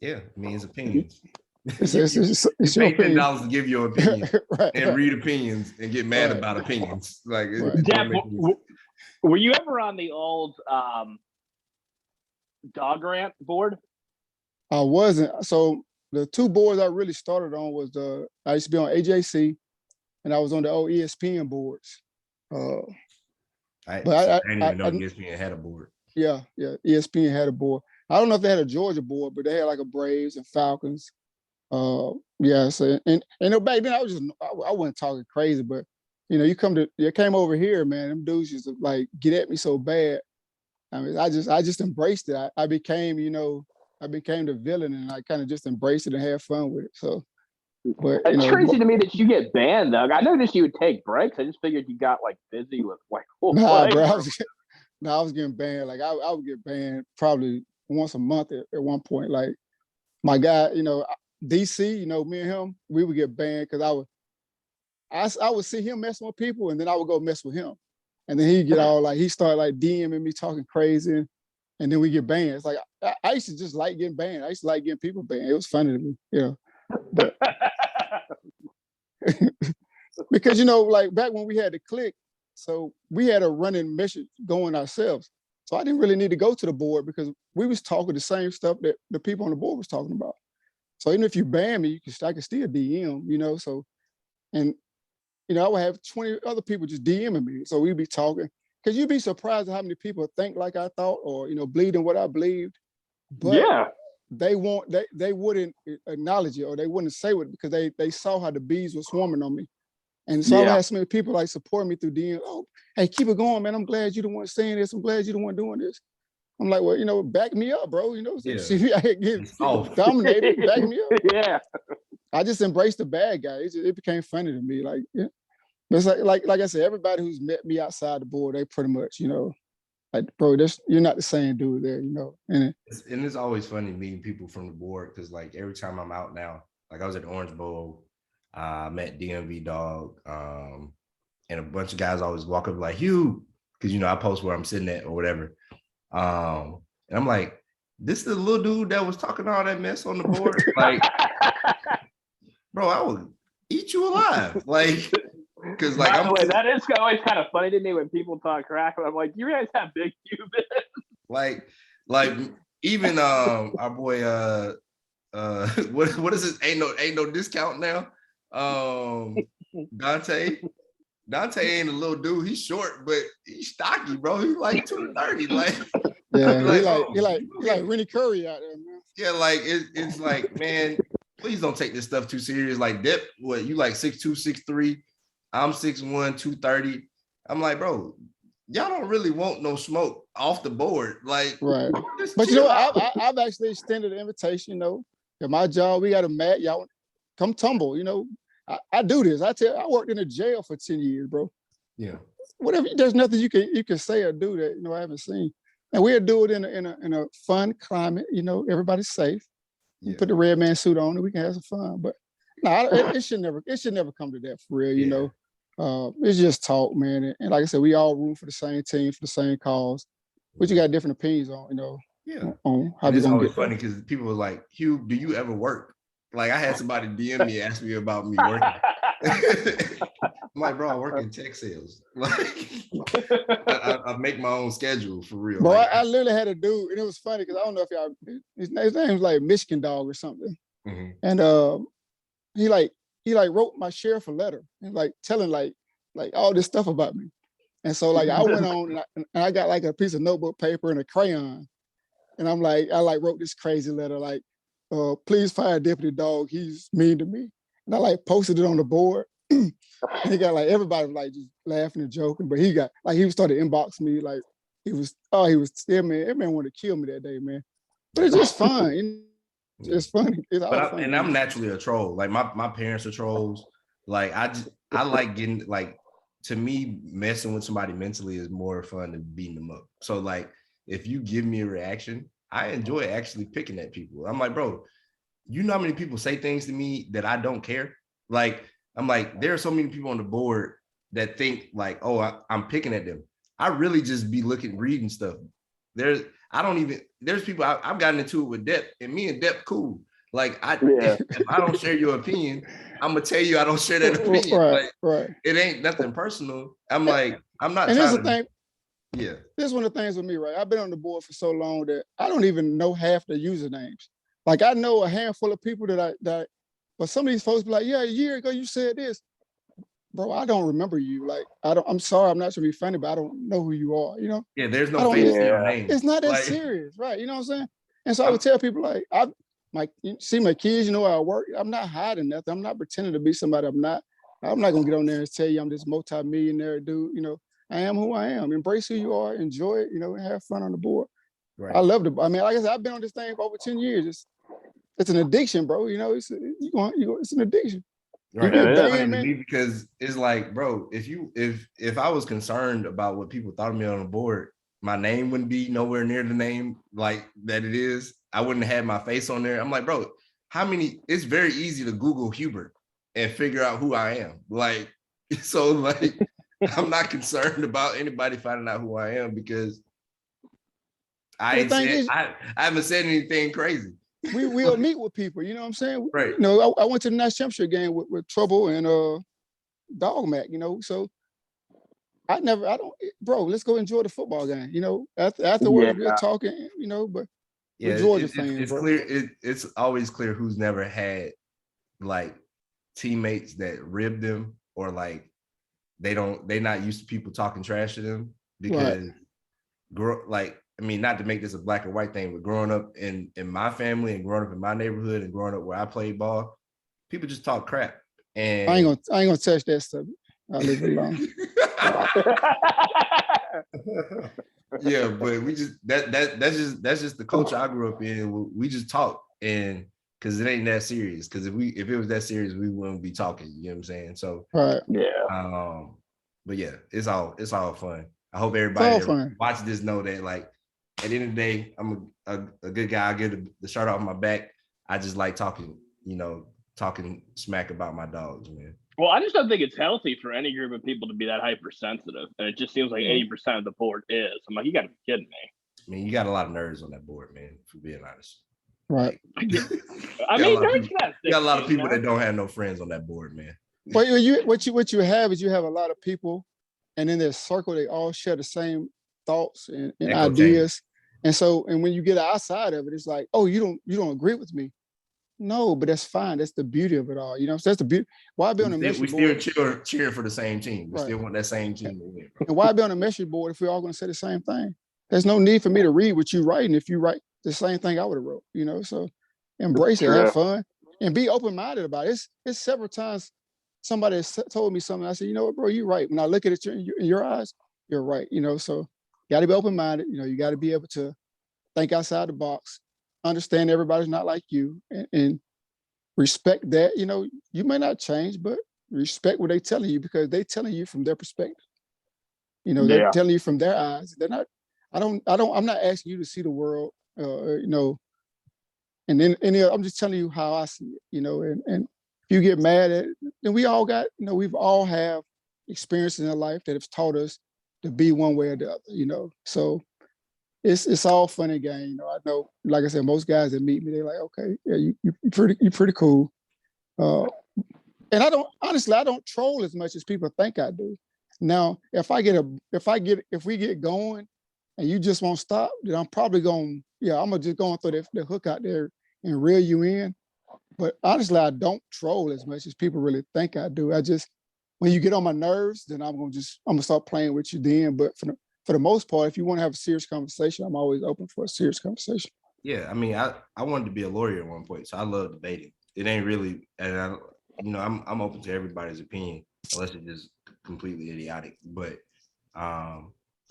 yeah, I mean, it's opinions. It's pay $10 to give your opinion and read opinions and get mad Right. about opinions. Like, Dep, were you ever on the old Dawg Rant board? I wasn't. So the 2 boards I really started on was I used to be on AJC, and I was on the old ESPN boards. I didn't even know ESPN had a board. Yeah, ESPN had a board. I don't know if they had a Georgia board, but they had like a Braves and Falcons. So and back then I wasn't talking crazy, but you came over here, man. Them dudes used to like get at me so bad. I mean, I just embraced it. I became the villain, and I kind of just embraced it and had fun with it. So, but it's crazy to me that you get banned, Doug. I noticed you would take breaks. I just figured you got like busy with like nah, bro. I was getting banned. Like I would get banned probably once a month at one point. Like my guy, DC, me and him, we would get banned because I would see him messing with people, and then I would go mess with him, and then he'd get all like he started like DMing me, talking crazy, and then we get banned. It's like I used to just like getting banned. I used to like getting people banned. It was funny to me, But because like back when we had the click, so we had a running mission going ourselves. So I didn't really need to go to the board because we was talking the same stuff that the people on the board was talking about. So even if you ban me, I can still DM, So, and I would have 20 other people just DMing me. So we'd be talking, because you'd be surprised at how many people think like I thought, or believe in what I believed. But they wouldn't acknowledge it, or they wouldn't say it because they saw how the bees were swarming on me. And so I had so many people like support me through DM. Oh, hey, keep it going, man. I'm glad you're the one saying this. I'm glad you're the one doing this. I'm like, well, back me up, bro. See me out here getting dominated, back me up. Yeah. I just embraced the bad guy. It became funny to me. Like, yeah. But it's like I said, everybody who's met me outside the board, they pretty much, like, bro, you're not the same dude there, And it's always funny meeting people from the board, because like every time I'm out now, like I was at the Orange Bowl, I met DMV Dawg, and a bunch of guys always walk up like, Hube, because I post where I'm sitting at or whatever. And I'm like, this is the little dude that was talking all that mess on the board. Like, bro, I would eat you alive. Like, because like, by the way, that is always kind of funny to me when people talk crap. I'm like, you guys have big Hube. like even our boy what is this? Ain't no discount now. Dante ain't a little dude. He's short, but he's stocky, bro. He's like 230. Like, Yeah, Like, he like bro, Rennie Curry out there, man. yeah, like it's like, man, please don't take this stuff too serious. Like Dep, what you like 6'2", 6'3", I'm 6'1", 230. I'm like, bro, y'all don't really want no smoke off the board. Like, Right. just But you know chill what? out. I've actually extended an invitation, you know. At my job, we got a mat, y'all come tumble, you know. I do this. I worked in a jail for 10 years, bro. Yeah. Whatever, there's nothing you can say or do that, you know, I haven't seen. And we'll do it in a fun climate, you know, everybody's safe. You Yeah. put the red man suit on and we can have some fun. But no, it should never come to that for real, you Yeah. know. It's just talk, man. And like I said, we all root for the same team, for the same cause. But you got different opinions on, you know, Yeah. on how And we it's gonna always get there. funny because people were like, Hugh, do you ever work? Like I had somebody DM me, ask me about me working. I'm like, bro, I work in tech sales. Like I make my own schedule for real. Bro, Like, I literally had a dude, and it was funny because I don't know if y'all, his name's like Michigan Dawg or something. mhm. And he wrote my sheriff a letter and like telling like all this stuff about me. And so like I went on and I got like a piece of notebook paper and a crayon. And I'm like, I like wrote this crazy letter, like, please fire Deputy Dawg. He's mean to me. And I like posted it on the board. And he got like everybody was like just laughing and joking. But he got like he started inboxing me like that man wanted to kill me that day, man. But it's just fun. You know? It's funny. It's all But funny. I'm naturally a troll. Like my parents are trolls. Like I like getting like, to me, messing with somebody mentally is more fun than beating them up. So like if you give me a reaction, I enjoy actually picking at people. I'm like, bro, you know how many people say things to me that I don't care? Like, I'm like, there are so many people on the board that think like, oh, I'm picking at them. I really just be reading stuff. There's people I've gotten into it with Dep, and me and Dep cool. Like if I don't share your opinion, I'm gonna tell you I don't share that opinion. Right, like, right. It ain't nothing personal. I'm like, I'm not And here's trying the thing. Yeah. This is one of the things with me, right? I've been on the board for so long that I don't even know half the usernames. Like I know a handful of people but some of these folks be like, yeah, a year ago you said this. Bro, I don't remember you. Like, I'm sorry, I'm not trying to be funny, but I don't know who you are, you know? Yeah, there's no face in your name. It's not that like, serious, right? You know what I'm saying? And so I would tell people like, you see my kids, you know how I work. I'm not hiding nothing. I'm not pretending to be somebody I'm not. I'm not gonna get on there and tell you I'm this multi-millionaire dude. You know, I am who I am. Embrace who you are, enjoy it, you know, and have fun on the board. Right. I love it. I mean, like I said, I've been on this thing for over 10 years. It's an addiction, bro. You know, it's an addiction. Right. You It's get funny banned, to man. me because it's like, bro, if I was concerned about what people thought of me on the board, my name wouldn't be nowhere near the name like that it is. I wouldn't have my face on there. I'm like, bro, it's very easy to Google Hubert and figure out who I am. Like, so like, I'm not concerned about anybody finding out who I am because I haven't said anything crazy. We will meet with people, you know what I'm saying? Right. You know, I went to the national championship game with Trouble and Dog Mac, you know, so bro, let's go enjoy the football game, you know, afterwards we're talking, you know, but we're Georgia fans, it's bro. clear. It's always clear who's never had like teammates that rib them or like they're not used to people talking trash to them because not to make this a black or white thing, but growing up in my family and growing up in my neighborhood and growing up where I played ball, people just talk crap. And I ain't gonna touch that subject. I'll leave it alone. Yeah, but we just that's just the culture I grew up in. We just talk, and because it ain't that serious. Because if it was that serious, we wouldn't be talking. You know what I'm saying? So right. Yeah. But yeah, it's all fun. I hope everybody that watch this know that like at the end of the day, I'm a good guy. I get the shirt off my back. I just like talking smack about my dogs, man. Well, I just don't think it's healthy for any group of people to be that hypersensitive. And it just seems like 80% of the board is. I'm like, you got to be kidding me. I mean, you got a lot of nerds on that board, man, for being honest. Right. I mean, you got a lot of people that don't have no friends on that board, man. But what you have is you have a lot of people, and in their circle, they all share the same thoughts and ideas. And when you get outside of it, it's like, oh, you don't agree with me. No, but that's fine. That's the beauty of it all. You know, so that's the beauty. Why be on a message board? We still cheer for the same team. We still want that same team to win. And why be on a message board if we're all going to say the same thing? there's no need for me to read what you writing if you write the same thing I would have wrote, you know. So embrace it, have fun, and be open-minded about it. It's several times somebody has told me something. I said, you know what, bro, you're right. When I look at it in your eyes, you're right. You know, so you got to be open-minded. You know, you got to be able to think outside the box, understand everybody's not like you, and respect that. You know, you may not change, but respect what they're telling you because they're telling you from their perspective. You know, they're telling you from their eyes. They're not. I'm not asking you to see the world. You know, and then I'm just telling you how I see it. You know, and if you get mad at it, then we all got. You know, we've all have experiences in life that have taught us to be one way or the other. You know, so it's all fun and game. You know, I know, like I said, most guys that meet me, they're like, okay, yeah, you pretty cool. And I don't troll as much as people think I do. Now, if we get going and you just won't stop, then I'm probably I'm gonna just go and throw the hook out there and reel you in. But honestly, I don't troll as much as people really think I do. I just, when you get on my nerves, then I'm gonna start playing with you then. But for the most part, if you want to have a serious conversation, I'm always open for a serious conversation. Yeah, I mean, I wanted to be a lawyer at one point, so I love debating. It ain't really, and I'm open to everybody's opinion unless it's just completely idiotic. But a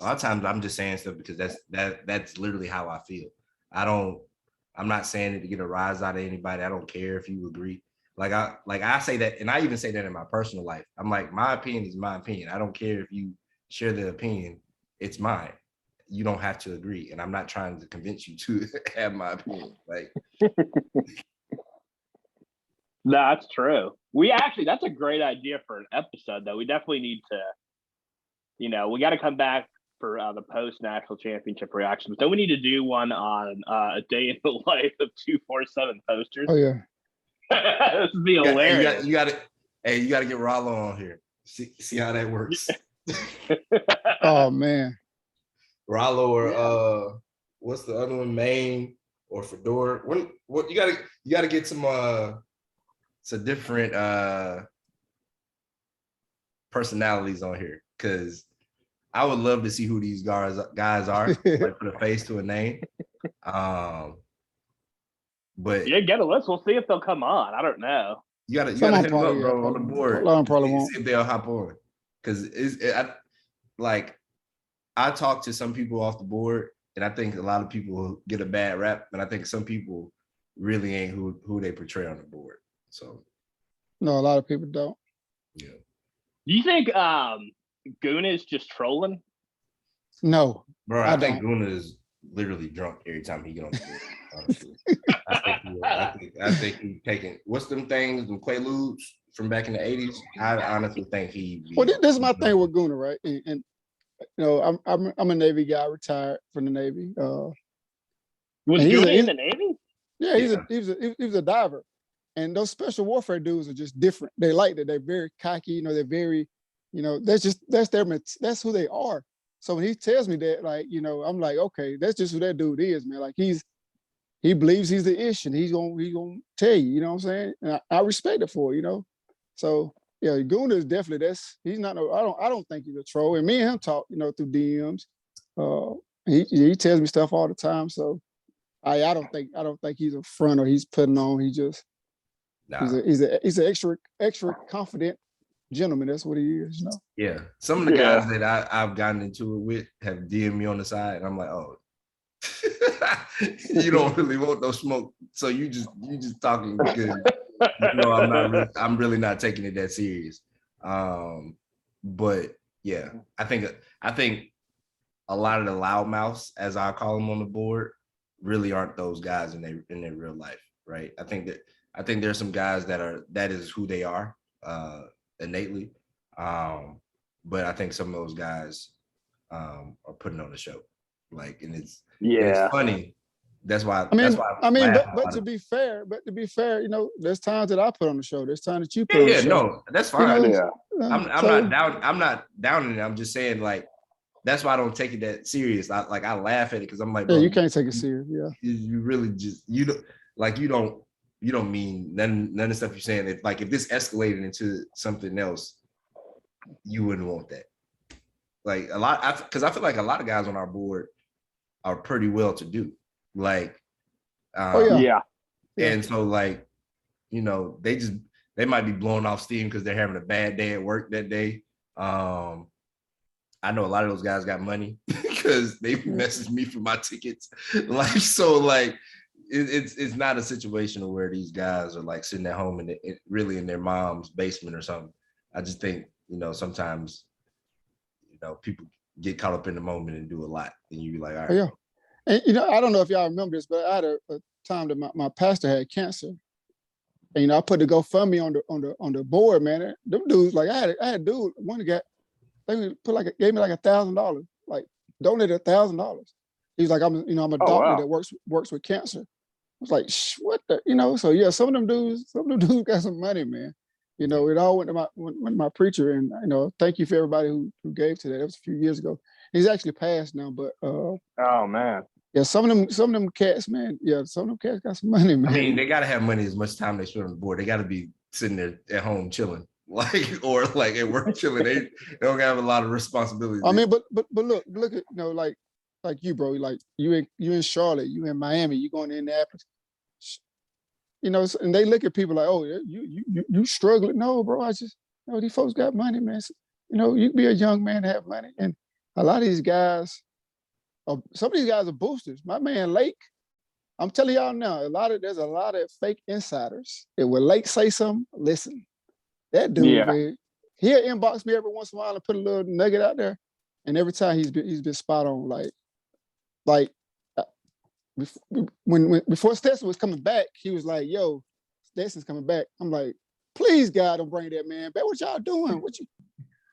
lot of times I'm just saying stuff because that's literally how I feel. I'm not saying it to get a rise out of anybody. I don't care if you agree. Like I say that, and I even say that in my personal life. I'm like, my opinion is my opinion. I don't care if you share the opinion. It's mine. You don't have to agree. And I'm not trying to convince you to have my opinion. Like, that's true. That's a great idea for an episode though. We definitely need to, you know, we got to come back for the post national championship reaction, but then we need to do one on a day in the life of 247 posters. Oh yeah. This would be hilarious. You got to get Rollo on here. See how that works. Oh man. Rollo or what's the other one? Maine or Fedora? What you gotta get some different personalities on here, because I would love to see who these guys are, like put a face to a name. But yeah, get a list. We'll see if they'll come on. I don't know. You gotta hit them up, bro, on the board. Probably won't. See if they'll hop on, because I talk to some people off the board, and I think a lot of people get a bad rap, and I think some people really ain't who they portray on the board. So no, a lot of people don't. Yeah. Do you think Guna is just trolling? No, bro. I think Guna is literally drunk every time he get on the board. Honestly, I think he's taking what's them things, them Quaaludes from back in the 80s. I honestly think he. Well, this is my thing with Guna, right? And you know, I'm a Navy guy, retired from the Navy. Was Guna in the Navy? Yeah, he was a diver. And those special warfare dudes are just different. They like that. They're very cocky. You know, they're very, you know, that's who they are. So when he tells me that, like, you know, I'm like, okay, that's just who that dude is, man. Like he believes he's the ish, and he's gonna tell you. You know what I'm saying? And I respect it for it, you know. So yeah, Guna is definitely he's not. I don't think he's a troll. And me and him talk, you know, through DMs. He tells me stuff all the time. So I don't think he's a front or he's putting on. He just. Nah. He's an extra confident gentleman. That's what he is, you know. Yeah. Some of the guys that I've gotten into it with have DM'd me on the side, and I'm like, oh, you don't really want no smoke, so you just talking because you know I'm really not taking it that serious. But yeah, I think a lot of the loudmouths, as I call them on the board, really aren't those guys in their real life, right? I think there's some guys that is who they are innately. But I think some of those guys are putting on the show. Like, and it's funny. That's why. But to be fair, you know, there's times that I put on the show. There's times that you put on the show. No, that's fine. You know, I'm not downing it. I'm just saying, like, that's why I don't take it that serious. I laugh at it because I'm like, bro, you can't take it serious. Yeah, you really just you don't mean none of the stuff you're saying. If this escalated into something else, you wouldn't want that. Like because I feel like a lot of guys on our board are pretty well to do. Like, Yeah. and so like, you know, they might be blowing off steam because they're having a bad day at work that day. I know a lot of those guys got money because they messaged me for my tickets. Like, so like, it's not a situation where these guys are like sitting at home and really in their mom's basement or something. I just think, you know, sometimes, you know, people get caught up in the moment and do a lot, and you be like, all right. Yeah. And you know, I don't know if y'all remember this, but I had a time that my pastor had cancer. And you know, I put the GoFundMe on the board, man. Them dudes, like I had a dude, one guy, they gave me like $1,000, like donated $1,000. He was like, I'm a doctor that works with cancer. I was like, what the, you know? So yeah, some of them dudes got some money, man. You know, it all went to my preacher, and you know, thank you for everybody who gave to that. That was a few years ago. He's actually passed now, but oh man. yeah, some of them cats, man. Yeah, some of them cats got some money, man. I mean, they gotta have money as much time they spend on the board. They gotta be sitting there at home chilling, like, or like at work chilling. They don't have a lot of responsibilities. I mean, but look at, you know, like you, bro, like you in Charlotte, you in Miami, you going to Indianapolis. You know, and they look at people like, oh, you struggling. No, bro, I just, you know, these folks got money, man. So, you know, you can be a young man and have money. And a lot of these guys, some of these guys are boosters. My man Lake, I'm telling y'all now, there's a lot of fake insiders. If when Lake say something, listen. That dude, man, he'll inbox me every once in a while and put a little nugget out there. And every time he's been spot on. Like before Stetson was coming back, he was like, yo, Stetson's coming back. I'm like, please God, don't bring that man back. What y'all doing?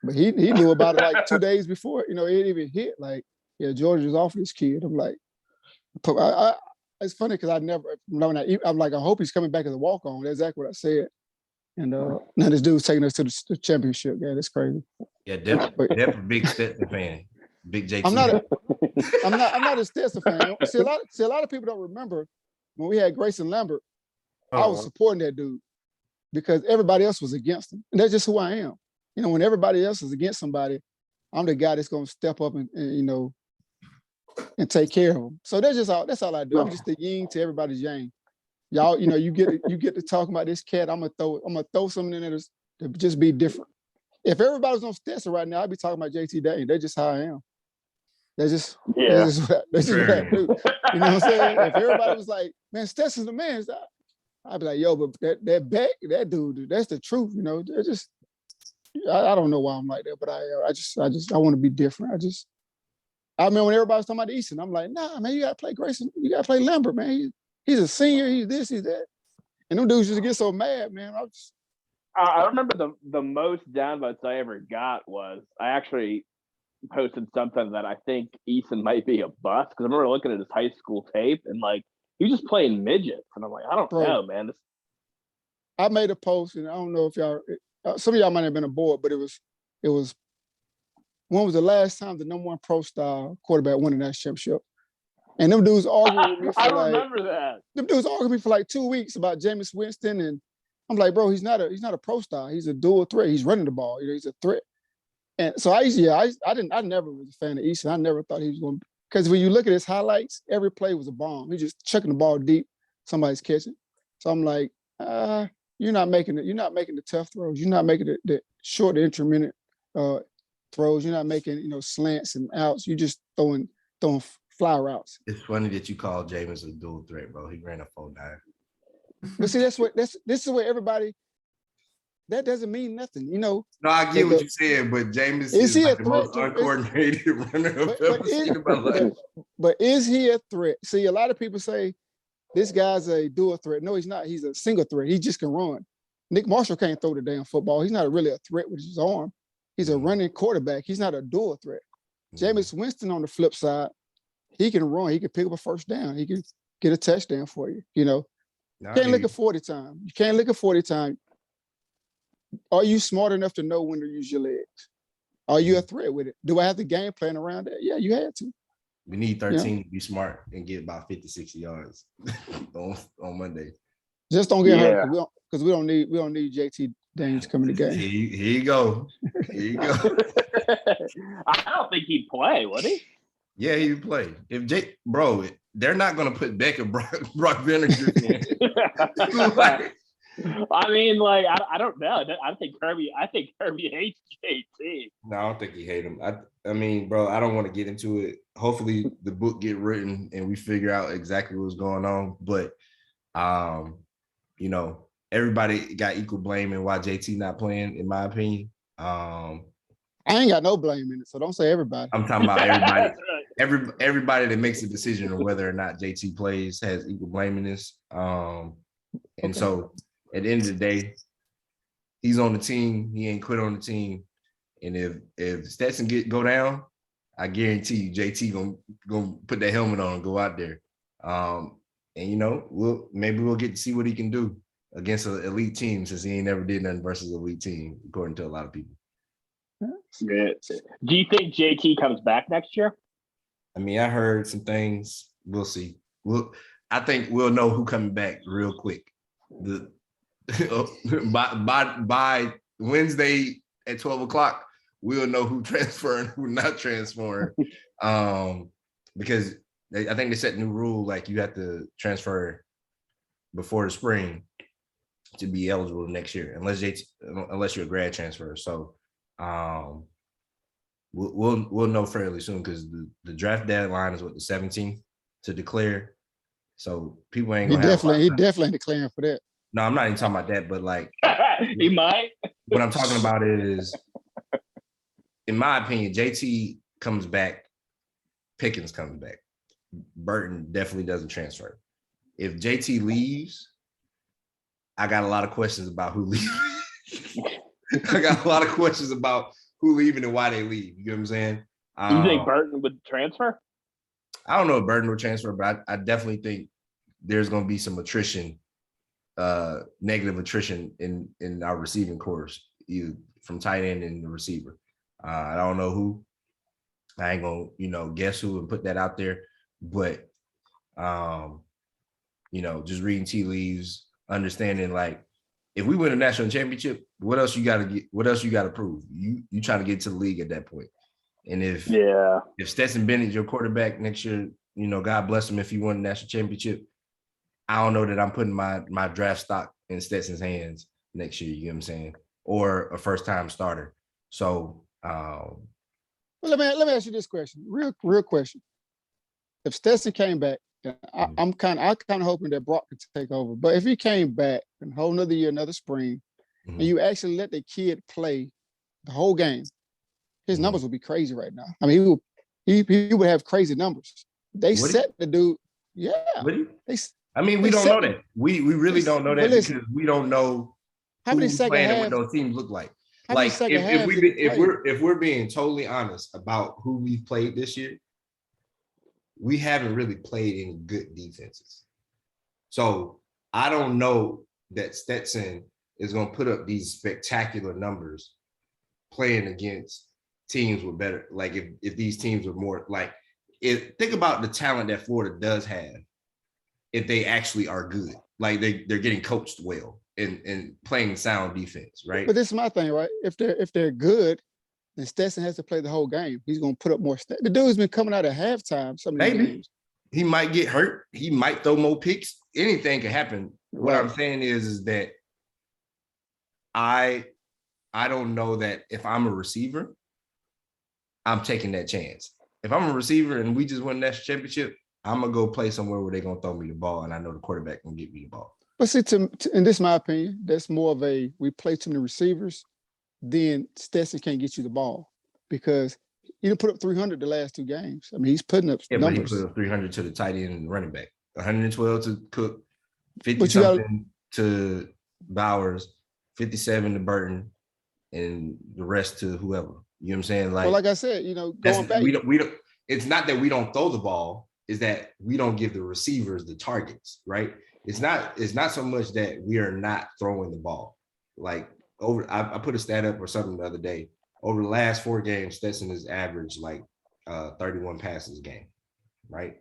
But he knew about it like 2 days before, you know, it didn't even hit. Like, yeah, George is off this kid. I'm like, it's funny because I'm like, I hope he's coming back as a walk-on. That's exactly what I said. And now this dude's taking us to the championship. Yeah, that's crazy. Yeah, definitely a big Stetson fan. Big JT. I'm not a Stetson fan. See, a lot of people don't remember when we had Grayson Lambert. I was supporting that dude because everybody else was against him, and that's just who I am. You know, when everybody else is against somebody, I'm the guy that's going to step up and you know, and take care of them. So that's all I do. I'm just the yin to everybody's yang. Y'all, you know, you get to talk about this cat. I'm gonna throw something in there to just be different. If everybody was on Stetson right now, I'd be talking about JT Dane. That's just how I am. That's just what I do. You know what I'm saying? If everybody was like, man, Stetson's the man, I'd be like, yo, but that dude, that's the truth. You know, I don't know why I'm like that, but I want to be different. I mean, when everybody was talking about the Easton, I'm like, nah, man, you gotta play Grayson, you gotta play Lambert, man. He's a senior, he's this, he's that. And them dudes just get so mad, man. I remember the most downvotes I ever got was I actually posted something that I think Easton might be a bust because I remember looking at his high school tape and like he was just playing midgets, and I'm like, I don't know, man. I made a post, and I don't know if y'all, some of y'all might have been aboard, but it was. When was the last time the #1 pro style quarterback won a national championship? And them dudes arguing with me for I remember that. Them dudes arguing with me for like 2 weeks about Jameis Winston, and I'm like, bro, he's not a pro style. He's a dual threat. He's running the ball. You know, he's a threat. And so I never was a fan of Easton. I never thought he was going to, because when you look at his highlights, every play was a bomb. He's just chucking the ball deep. Somebody's catching. So I'm like, you're not making the tough throws. You're not making the short intermittent throws. You're not making, you know, slants and outs. You're just throwing fly routes. It's funny that you call Jameis a dual threat, bro. He ran a 4.9. But see, this is where everybody, that doesn't mean nothing, you know. No, I get what you're saying, but Jameis is like the most uncoordinated runner I've ever seen in my life. But is he a threat? See, a lot of people say this guy's a dual threat. No, he's not. He's a single threat. He just can run. Nick Marshall can't throw the damn football. He's not really a threat with his arm. He's a running quarterback. He's not a dual threat. Jameis Winston on the flip side, he can run. He can pick up a first down. He can get a touchdown for you, you know. You can't lick a 40 time. You can't lick a 40 time. Are you smart enough to know when to use your legs? Are you a threat with it? Do I have the game plan around that? Yeah, you had to. We need 13 to be smart and get about 50, 60 yards on Monday. Just don't get hurt because we don't need JT Danes coming to the game. Here you go. Here you go. I don't think he'd play, would he? Yeah, he played. Bro, they're not gonna put Beck Brock Vinegar in. Like, I mean, like, I don't know. I think Kirby hates JT. no, I don't think he hate him. I mean, bro, I don't want to get into it. Hopefully the book get written and we figure out exactly what's going on. But you know, everybody got equal blame in why JT not playing, in my opinion. I ain't got no blame in it, so don't say everybody. I'm talking about everybody. That's right. Everybody that makes a decision on whether or not JT plays has equal blame in this. And so at the end of the day, he's on the team. He ain't quit on the team. And if Stetson go down, I guarantee you JT gonna put that helmet on and go out there. And you know, we'll get to see what he can do against an elite team, since he ain't never did nothing versus an elite team, according to a lot of people. Yeah. Do you think JT comes back next year? I mean, I heard some things. We'll see. I think we'll know who coming back real quick. By Wednesday at 12 o'clock, we'll know who transferring, who not transferring. Because I think they set a new rule, like you have to transfer before the spring to be eligible next year, unless you're a grad transfer. So we'll know fairly soon, because the draft deadline is what, the 17th to declare. So people ain't gonna he definitely ain't declaring for that. No, I'm not even talking about that, but like He might. what I'm talking about is, in my opinion, JT comes back, Pickens comes back. Burton definitely doesn't transfer. If JT leaves, I got a lot of questions about who leaves. I got a lot of questions about who leaving and why they leave. You know what I'm saying? You think Burton would transfer? I don't know if Burton will transfer, but I definitely think there's going to be some attrition, negative attrition in our receiving course, either from tight end and the receiver. I don't know who. I ain't gonna, guess who and put that out there. But, just reading tea leaves, understanding, like, if we win a national championship, what else you got to get? What else you got to prove? You trying to get to the league at that point. And if Stetson Bennett's your quarterback next year, God bless him if he won a national championship. I don't know that I'm putting my draft stock in Stetson's hands next year. You know what I'm saying? Or a first time starter. So, well, let me ask you this question, real question. If Stetson came back, I'm kind of hoping that Brock could take over. But if he came back in a whole another year, another spring, and you actually let the kid play the whole game, his numbers would be crazy right now. I mean, he would have crazy numbers. They set the dude. Yeah. I mean, we don't know that. We really don't know that, because we don't know how many second halves, what those teams look like. Like, if we're being totally honest about who we've played this year, we haven't really played any good defenses. So I don't know that Stetson is going to put up these spectacular numbers playing against teams with better, like if these teams are more like, think about the talent that Florida does have, if they actually are good, like they're getting coached well and playing sound defense, right? But this is my thing, right? If they're good, then Stetson has to play the whole game. He's going to put up more stats. The dude's been coming out at halftime. Some of these games. He might get hurt. He might throw more picks. Anything can happen. Right. What I'm saying is that I don't know that if I'm a receiver, I'm taking that chance. If I'm a receiver and we just won the national championship, I'm going to go play somewhere where they're going to throw me the ball, and I know the quarterback can get me the ball. But see, and this is my opinion, that's more of we play too many receivers, then Stetson can't get you the ball, because he didn't put up 300 the last two games. I mean, he's putting up numbers. But he put up 300 to the tight end and running back, 112 to Cook, 50-something to Bowers, 57 to Burton, and the rest to whoever. You know what I'm saying? Like I said, going back. We don't. It's not that we don't throw the ball. Is that we don't give the receivers the targets, right? It's not so much that we are not throwing the ball. Like, I put a stat up or something the other day. Over the last 4 games, Stetson has averaged like 31 passes a game, right?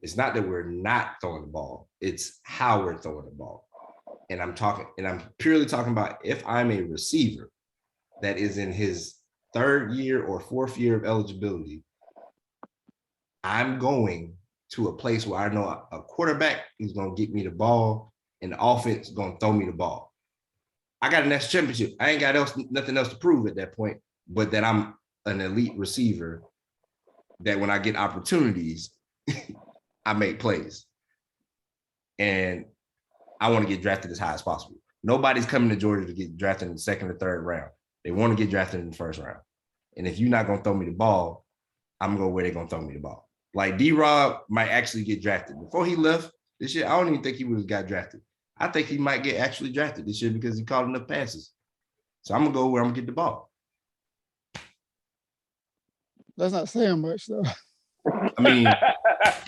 It's not that we're not throwing the ball. It's how we're throwing the ball. And I'm purely talking about if I'm a receiver that is in his 3rd year or 4th year of eligibility, I'm going to a place where I know a quarterback is going to get me the ball and the offense is going to throw me the ball. I got a national championship. I ain't got nothing else to prove at that point, but that I'm an elite receiver, that when I get opportunities, I make plays. And I want to get drafted as high as possible. Nobody's coming to Georgia to get drafted in the second or third round. They want to get drafted in the first round. And if you're not going to throw me the ball, I'm going to go where they're going to throw me the ball. Like D-Rob might actually get drafted. Before he left this year, I don't even think he would have got drafted. I think he might get actually drafted this year because he caught enough passes. So I'm going to go where I'm going to get the ball. That's not saying much, though. I mean,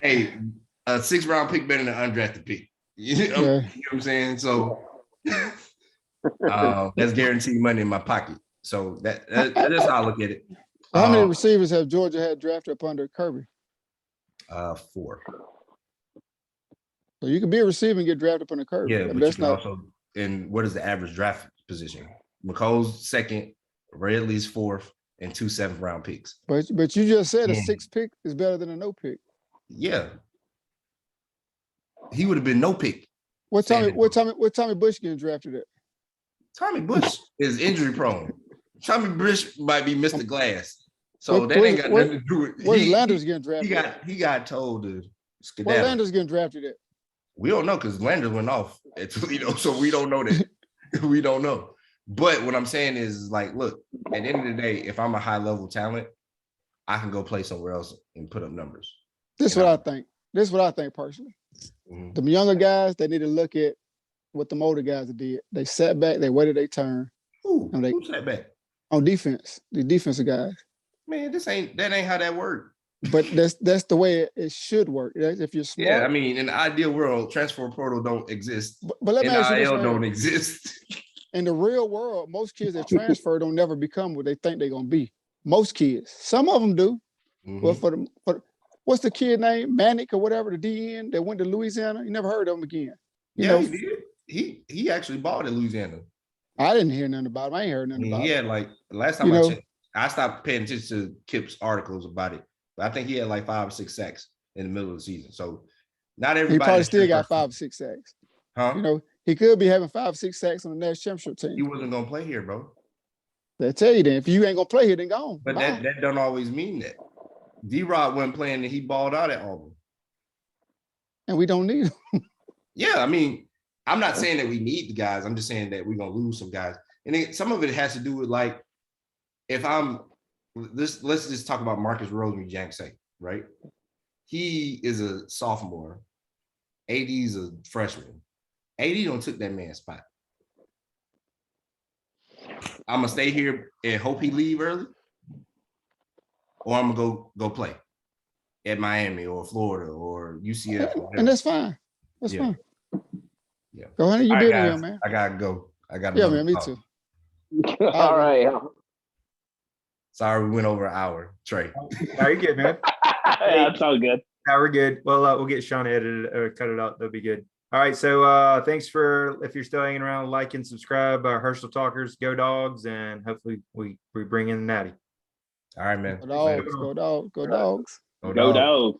hey, a 6th round pick better than an undrafted pick. You know what I'm saying? So that's guaranteed money in my pocket. So that's how I look at it. How many receivers have Georgia had drafted up under Kirby? 4. So you can be a receiver and get drafted up under Kirby. Yeah, but that's not. Also, and what is the average draft position? McColl's 2nd, Redley's 4th, and 2 7th round picks. But you just said a 6th pick is better than a no pick. Yeah. He would have been no pick. What Tommy Bush getting drafted at? Tommy Bush is injury prone. Tommy Bush might be Mr. Glass. So that ain't got nothing to do with where's Landers getting drafted? He got told to skedaddle. What Landers getting drafted at? We don't know because Landers went off at Toledo, so we don't know that. We don't know. But what I'm saying is like, look, at the end of the day, if I'm a high level talent, I can go play somewhere else and put up numbers. This is what I think. This is what I think personally. Mm-hmm. The younger guys, they need to look at what the older guys did. They sat back, they waited their turn. Who sat back? On defense, the defensive guys. Man, that ain't how that worked. But that's the way it should work. If you're smart. Yeah, I mean, in the ideal world, transfer portal don't exist. But let me ask you this, NIL don't exist. In the real world, most kids that transfer don't never become what they think they're gonna be. Most kids. Some of them do. Mm-hmm. But what's the kid name? Manic or whatever, the DN that went to Louisiana? You never heard of him again. You know, he actually balled at Louisiana. I didn't hear nothing about him. I ain't heard nothing about him. He had like last time I checked, I stopped paying attention to Kip's articles about it. But I think he had like 5 or 6 sacks in the middle of the season. So not everybody. He probably still got 5 or 6 sacks. Huh? You know, he could be having 5 or 6 sacks on the national championship team. He wasn't gonna play here, bro. They tell you then. If you ain't gonna play here, then go on. But that don't always mean that. D-Rod wasn't playing and he balled out at Auburn. And we don't need him. Yeah, I mean, I'm not saying that we need the guys. I'm just saying that we're gonna lose some guys. And some of it has to do with like, let's just talk about Marcus Rosemary-Jackson, right? He is a sophomore. AD's a freshman. AD don't took that man's spot. I'm gonna stay here and hope he leave early, or I'm gonna go play at Miami or Florida or UCF. And that's fine. That's fine. Yeah. Go ahead, you did it, man. I gotta go. Man, me too. All right. Sorry, we went over an hour, Trey. Are you good, man? Yeah, it's all good. Yeah, we're good. Well, we'll get Sean edited or cut it out. That'll be good. All right. So thanks for, if you're still hanging around, like and subscribe. Herschel Talkers, go Dogs, and hopefully we bring in Natty. All right, man. Go Dogs. Go Dogs. Go Dogs. Go Dogs.